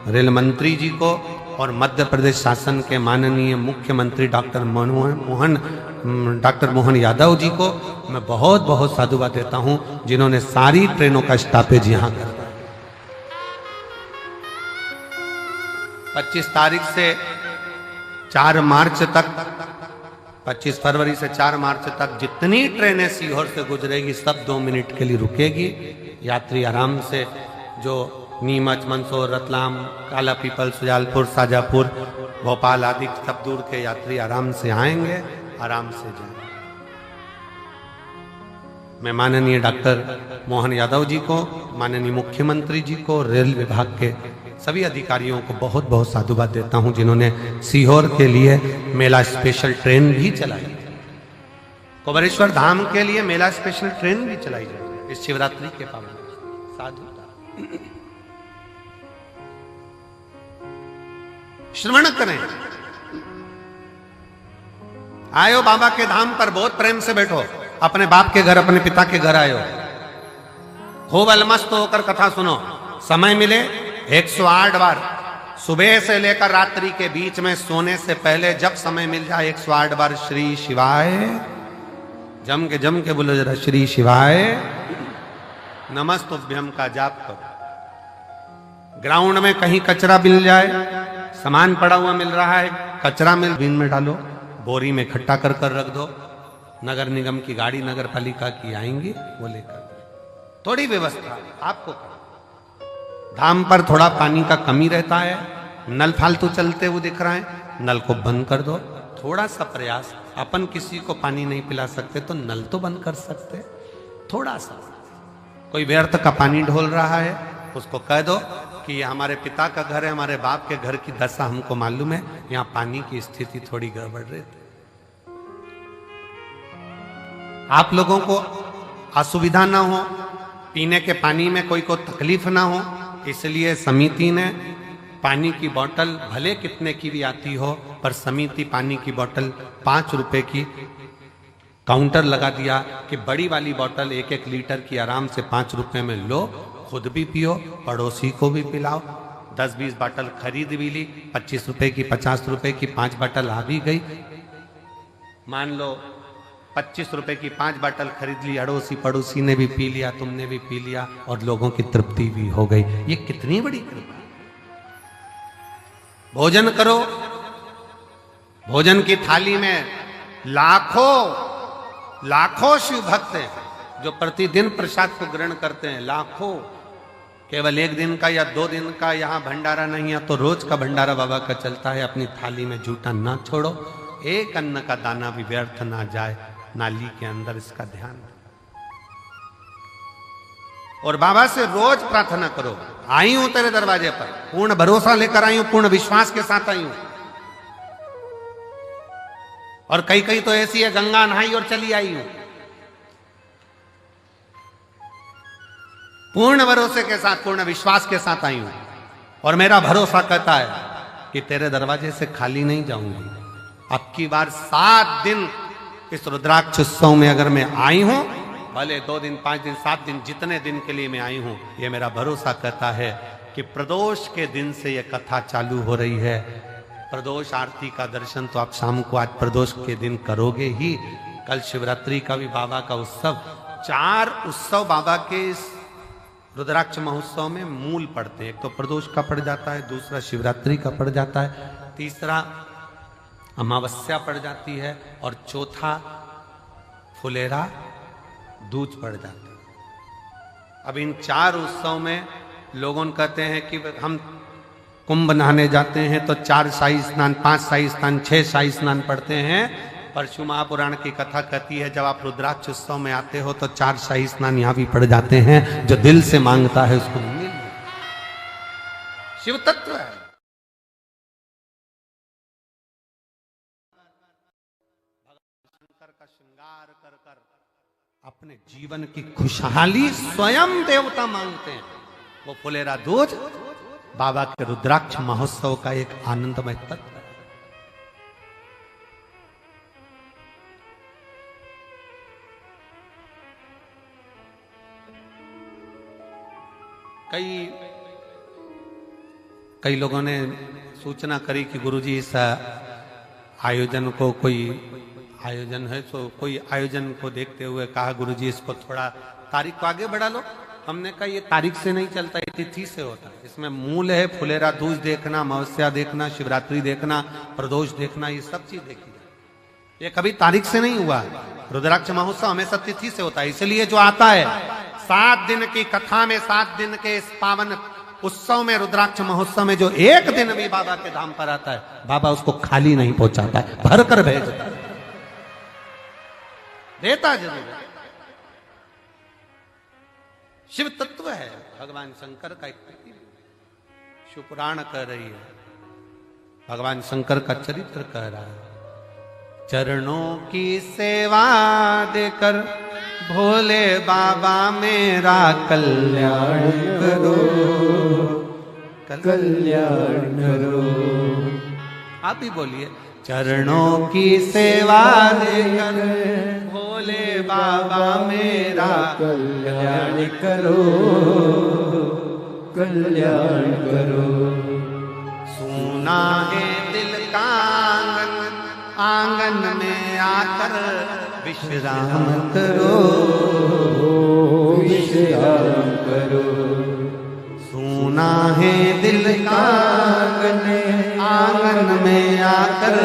S1: रेल मंत्री जी को और मध्य प्रदेश शासन के माननीय मुख्यमंत्री डॉक्टर मोहन यादव जी को मैं बहुत बहुत साधुवाद देता हूं, जिन्होंने सारी ट्रेनों का स्टॉपेज यहां कर दिया। 25 तारीख से 4 मार्च तक, 25 फरवरी से 4 मार्च तक जितनी ट्रेनें सीहोर से गुजरेगी सब 2 मिनट के लिए रुकेगी। यात्री आराम से, जो नीमच, मंदसौर, रतलाम, काला पीपल, सुजालपुर, शाजापुर, भोपाल आदि सब दूर के यात्री आराम से आएंगे, आराम से जाएंगे। मैं माननीय डॉक्टर मोहन यादव जी को, माननीय मुख्यमंत्री जी को, रेल विभाग के सभी अधिकारियों को बहुत बहुत साधुवाद देता हूं, जिन्होंने सीहोर के लिए मेला स्पेशल ट्रेन भी चलाई, कुबेरेश्वर धाम के लिए मेला स्पेशल ट्रेन भी चलाई जाए इस शिवरात्रि के पावन। साधुता श्रवण करें। आयो बाबा के धाम पर, बहुत प्रेम से बैठो, अपने बाप के घर, अपने पिता के घर आयो, खूब अलमस्त होकर कथा सुनो। समय मिले 108 बार सुबह से लेकर रात्रि के बीच में सोने से पहले जब समय मिल जाए 108 बार श्री शिवाय, जम के बोलो जरा श्री शिवाय नमस्तुभ्यम का जाप करो। ग्राउंड में कहीं कचरा मिल जाए, सामान पड़ा हुआ मिल रहा है, कचरा मिल बिन में डालो, बोरी में इकट्ठा कर कर रख दो। नगर निगम की गाड़ी, नगर पालिका की आएंगी, वो लेकर थोड़ी व्यवस्था आपको करो। धाम पर थोड़ा पानी का कमी रहता है, नल फालतू चलते हुए दिख रहा है, नल को बंद कर दो। थोड़ा सा प्रयास, अपन किसी को पानी नहीं पिला सकते तो नल तो बंद कर सकते। थोड़ा सा, कोई व्यर्थ का पानी ढोल रहा है, उसको कह दो कि ये हमारे पिता का घर है, हमारे बाप के घर की दशा हमको मालूम है, यहाँ पानी की स्थिति थोड़ी गड़बड़ रहती। आप लोगों को असुविधा ना हो, पीने के पानी में कोई को तकलीफ ना हो, इसलिए समिति ने पानी की बोतल भले कितने की भी आती हो, पर समिति पानी की बोतल 5 रुपए की काउंटर लगा दिया कि बड़ी वाली बोतल 1-1 लीटर की आराम से 5 रुपए में लो, खुद भी पियो, पड़ोसी को भी पिलाओ। 10-20 बोतल खरीद भी ली, 25 रुपए की, 50 रुपए की 5 बोतल आ भी गई। मान लो 25 रुपए की 5 बोतल खरीद ली, अड़ोसी पड़ोसी ने भी पी लिया, तुमने भी पी लिया और लोगों की तृप्ति भी हो गई। ये कितनी बड़ी कृपा। भोजन करो, भोजन की थाली में लाखों शिव भक्त हैं जो प्रतिदिन प्रसाद को ग्रहण करते हैं, लाखों। केवल 1 दिन का या 2 दिन का यहाँ भंडारा नहीं है तो रोज का भंडारा बाबा का चलता है। अपनी थाली में जूठा ना छोड़ो, एक अन्न का दाना भी व्यर्थ ना जाए नाली के अंदर, इसका ध्यान। और बाबा से रोज प्रार्थना करो, आई हूं तेरे दरवाजे पर, पूर्ण भरोसा लेकर आई हूं, पूर्ण विश्वास के साथ आई हूं। और कई तो ऐसी है गंगा नहाई और चली आई हूं। पूर्ण भरोसे के साथ, पूर्ण विश्वास के साथ आई हूं और मेरा भरोसा कहता है कि तेरे दरवाजे से खाली नहीं जाऊंगी। अब की बार 7 दिन इस रुद्राक्ष उत्सव में अगर मैं आई हूं, भले 2 दिन, 5 दिन, 7 दिन, जितने दिन के लिए मैं आई हूं, ये मेरा भरोसा कहता है कि प्रदोष के दिन से ये कथा चालू हो रही है। प्रदोष आरती का दर्शन तो आप शाम को आज प्रदोष के दिन करोगे ही। कल शिवरात्रि का भी बाबा का उत्सव, 4 उत्सव बाबा के इस रुद्राक्ष महोत्सव में मूल पड़ते हैं। एक तो प्रदोष का पड़ जाता है, दूसरा शिवरात्रि का पड़ जाता है, तीसरा अमावस्या पड़ जाती है और चौथा फुलेरा दूज पड़ जाता है। अब इन 4 उत्सव में लोगों कहते हैं कि हम कुंभ नहाने जाते हैं तो 4 शाही स्नान, 5 शाही स्नान, 6 शाही स्नान पढ़ते हैं। परशु महापुराण की कथा कहती है जब आप रुद्राक्ष उत्सव में आते हो तो 4 शाही स्नान यहाँ भी पड़ जाते हैं। जो दिल से मांगता है उसको मिल, शिव तत्व है। शंकर का श्रृंगार कर कर अपने जीवन की खुशहाली स्वयं देवता मांगते हैं। वो फुलेरा दूज बाबा के रुद्राक्ष महोत्सव का एक आनंदमय तत्व है। कई लोगों ने सूचना करी कि गुरुजी इस आयोजन को, कोई आयोजन है तो कोई आयोजन को देखते हुए कहा गुरुजी इसको थोड़ा तारीख को आगे बढ़ा लो। हमने कहा ये तारीख से नहीं चलता, ये तिथि से होता है। इसमें मूल है फुलेरा दूज देखना, अमावस्या देखना, शिवरात्रि देखना, प्रदोष देखना, ये सब चीज देखी जाए। ये कभी तारीख से नहीं हुआ। रुद्राक्ष महोत्सव हमेशा तिथि से होता है। इसलिए जो आता है 7 दिन की कथा में, 7 दिन के इस पावन उत्सव में, रुद्राक्ष महोत्सव में जो एक दिन भी बाबा के धाम पर आता है, बाबा उसको खाली नहीं पहुंचाता है, भर कर भेजता है, देता जरूर है। शिव तत्व है भगवान शंकर का एक शिव पुराण कह रही है, भगवान शंकर का चरित्र कह रहा है। चरणों की सेवा देकर भोले बाबा मेरा कल्याण करो, कल्याण करो। आप भी बोलिए, चरणों की सेवा देकर भोले बाबा मेरा
S2: कल्याण करो, कल्याण करो।
S1: आकर विश्राम करो,
S2: विश्राम करो।
S1: सुना है दिल का आंगन में आकर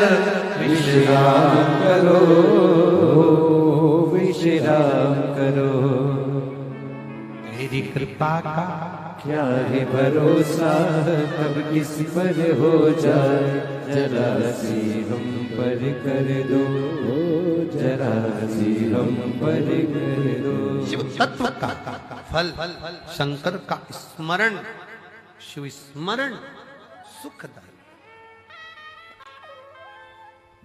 S2: विश्राम करो, विश्राम करो।
S1: तेरी कृपा का
S2: क्या है भरोसा कब किस पर हो जाए, जरा सी हम पर कर दो, जरा सी हम पर कर दो।
S1: शिव तत्व का फल शंकर का स्मरण, शिव स्मरण सुखदायी।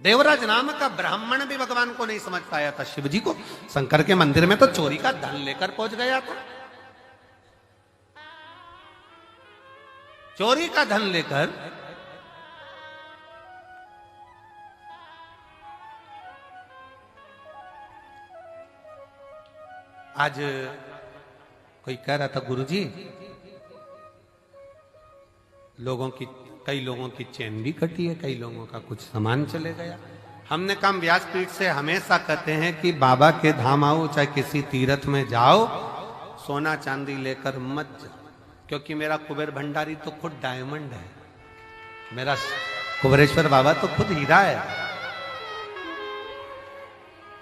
S1: देवराज नाम का ब्राह्मण भी भगवान को नहीं समझ पाया था। शिव जी को शंकर के मंदिर में तो चोरी का धन लेकर पहुंच गया था, चोरी का धन लेकर। आज कोई कह रहा था गुरुजी कई लोगों की चैन भी कटी है, कई लोगों का कुछ सामान चले गया। हमने कहा व्यासपीठ से हमेशा कहते हैं कि बाबा के धाम आओ, चाहे किसी तीर्थ में जाओ, सोना चांदी लेकर मत जाओ, क्योंकि मेरा कुबेर भंडारी तो खुद डायमंड है, मेरा कुबेरेश्वर बाबा तो खुद हीरा है।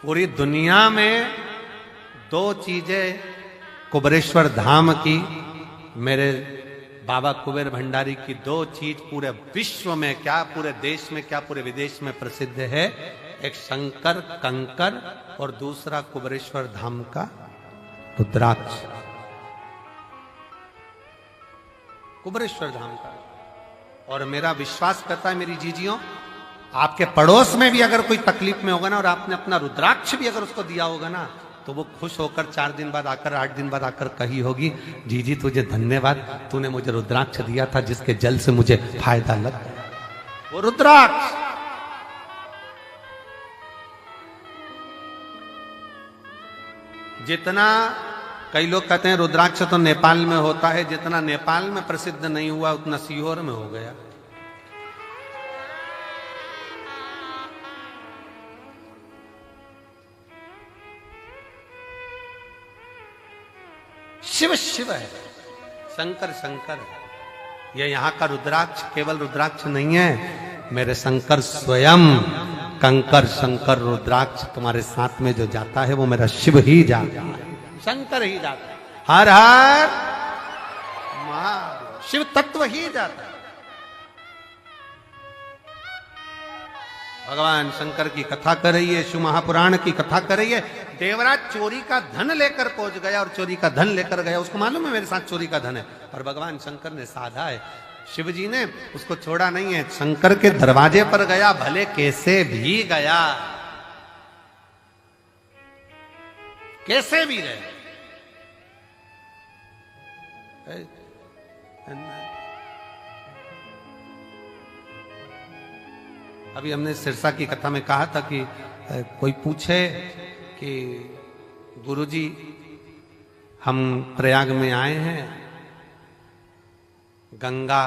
S1: पूरी दुनिया में दो चीजें कुबेरेश्वर धाम की, मेरे बाबा कुबेर भंडारी की दो चीज पूरे विश्व में, क्या पूरे देश में, क्या पूरे विदेश में प्रसिद्ध है। एक शंकर कंकर और दूसरा कुबेरेश्वर धाम का रुद्राक्ष, कुबेरेश्वर धाम का। और मेरा विश्वास करता है मेरी जीजियों, आपके पड़ोस में भी अगर कोई तकलीफ में होगा ना और आपने अपना रुद्राक्ष भी अगर उसको दिया होगा ना, तो वो खुश होकर 4 दिन बाद आकर, 8 दिन बाद आकर कही होगी, जीजी तुझे धन्यवाद, तूने मुझे रुद्राक्ष दिया था जिसके जल से मुझे फायदा लग गया। वो रुद्राक्ष जितना, कई लोग कहते हैं रुद्राक्ष तो नेपाल में होता है, जितना नेपाल में प्रसिद्ध नहीं हुआ उतना सीहोर में हो गया। शिव शिव है, शंकर शंकर है। ये यहां का रुद्राक्ष केवल रुद्राक्ष नहीं है, मेरे शंकर स्वयं कंकर शंकर रुद्राक्ष तुम्हारे साथ में जो जाता है वो मेरा शिव ही जाता है, शंकर ही जाता है। हर हर महादेव, शिव तत्व ही जाता है। भगवान शंकर की कथा कर रही है, शिव महापुराण की कथा कर रही है। देवराज चोरी का धन लेकर पहुंच गया और चोरी का धन लेकर गया, उसको मालूम है मेरे साथ चोरी का धन है, और भगवान शंकर ने साधा है। शिव जी ने उसको छोड़ा नहीं है, शंकर के दरवाजे पर गया, भले कैसे भी गया, कैसे भी गए। अभी हमने सिरसा की कथा में कहा था कि कोई पूछे कि गुरुजी हम प्रयाग में आए हैं, गंगा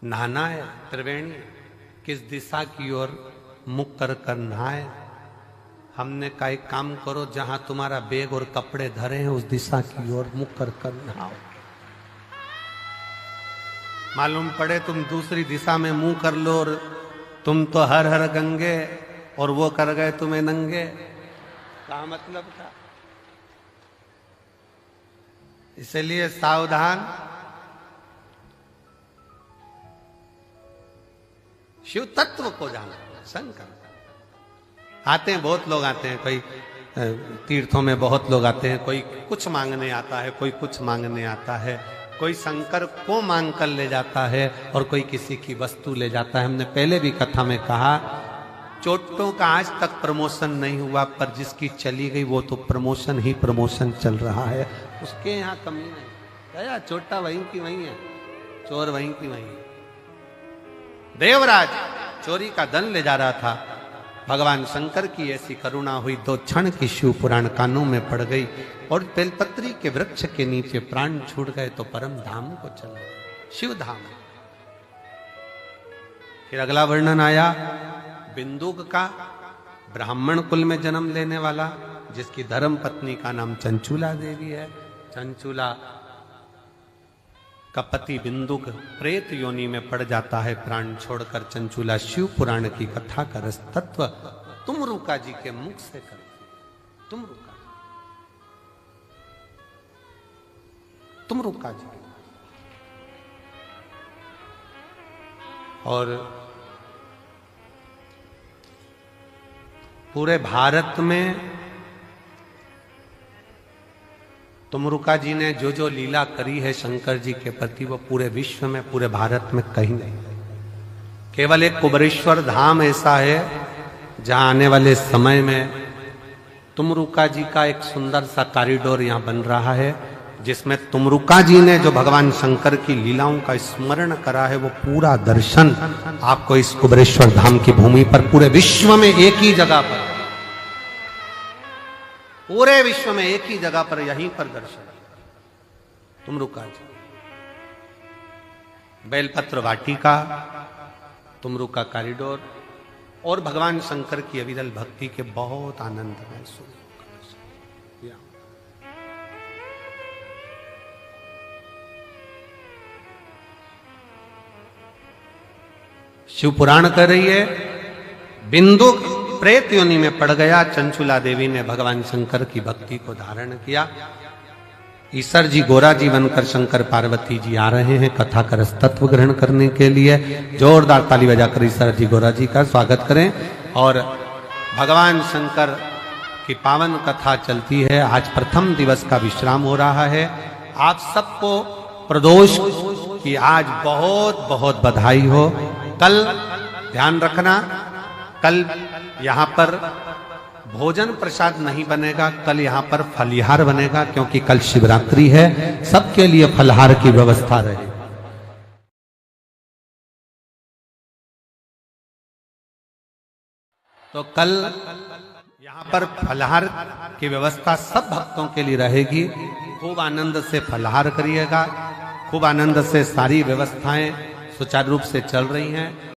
S1: नहाना है, त्रिवेणी किस दिशा की ओर मुख कर कर नहाए। हमने कहा एक काम करो, जहां तुम्हारा बैग और कपड़े धरे हैं उस दिशा की ओर मुख कर कर नहाओ। मालूम पड़े तुम दूसरी दिशा में मुंह कर लो और तुम तो हर हर गंगे और वो कर गए तुम्हें नंगे, क्या मतलब था। इसलिए सावधान। शिव तत्व को जाना। शंकर आते हैं, बहुत लोग आते हैं, कोई तीर्थों में बहुत लोग आते हैं, कोई कुछ मांगने आता है, कोई कुछ मांगने आता है, कोई शंकर को मांग कर ले जाता है और कोई किसी की वस्तु ले जाता है। हमने पहले भी कथा में कहा, चोटों का आज तक प्रमोशन नहीं हुआ, पर जिसकी चली गई वो तो प्रमोशन ही प्रमोशन चल रहा है, उसके यहाँ कमी नहीं। गया चोटा वहीं की वहीं है, चोर वहीं की वहीं है। देवराज चोरी का धन ले जा रहा था, भगवान शंकर की ऐसी करुणा हुई, 2 क्षण की शिव पुराण कानों में पड़ गई और बेलपत्री के वृक्ष के नीचे प्राण छूट गए तो परम धाम को चला, शिव धाम। फिर अगला वर्णन आया बिंदुक का, ब्राह्मण कुल में जन्म लेने वाला, जिसकी धर्म पत्नी का नाम चंचूला देवी है। चंचूला का पति बिंदुक प्रेत योनि में पड़ जाता है प्राण छोड़कर। चंचूला शिव पुराण की कथा का रस तत्व तुमरुका जी के मुख से करती। तुमरुका जी। और पूरे भारत में तुमरुका जी ने जो जो लीला करी है शंकर जी के प्रति, वो पूरे विश्व में, पूरे भारत में कहीं नहीं। केवल एक कुबरेश्वर धाम ऐसा है जहां आने वाले समय में तुमरुका जी का एक सुंदर सा कॉरिडोर यहां बन रहा है, जिसमें तुमरुका जी ने जो भगवान शंकर की लीलाओं का स्मरण करा है, वो पूरा दर्शन आपको इस कुबरेश्वर धाम की भूमि पर, पूरे विश्व में एक ही जगह पर, पूरे विश्व में एक ही जगह पर, यहीं पर दर्शन तुमरुका जी। बेलपत्र वाटिका, तुमरुका कॉरिडोर और भगवान शंकर की अविरल भक्ति के बहुत आनंद महसूस। शिव पुराण कर रही है, बिंदु प्रेत योनि में पड़ गया। चंचूला देवी ने भगवान शंकर की भक्ति को धारण किया। ईश्वर जी गोरा जी बनकर शंकर पार्वती जी आ रहे हैं कथा का रस तत्व ग्रहण करने के लिए। जोरदार ताली बजाकर ईश्वर जी गोरा जी का स्वागत करें। और भगवान शंकर की पावन कथा चलती है। आज प्रथम दिवस का विश्राम हो रहा है। आप सबको प्रदोष की आज बहुत बहुत बधाई हो। कल ध्यान रखना, कल यहाँ पर भोजन प्रसाद नहीं बनेगा, कल यहाँ पर फलिहार बनेगा, क्योंकि कल शिवरात्रि है। सबके लिए फलहार की व्यवस्था रहे। तो कल यहाँ पर फलहार की व्यवस्था सब भक्तों के लिए रहेगी। खूब आनंद से फलहार करिएगा। खूब आनंद से सारी व्यवस्थाएं सुचारू रूप से चल रही हैं।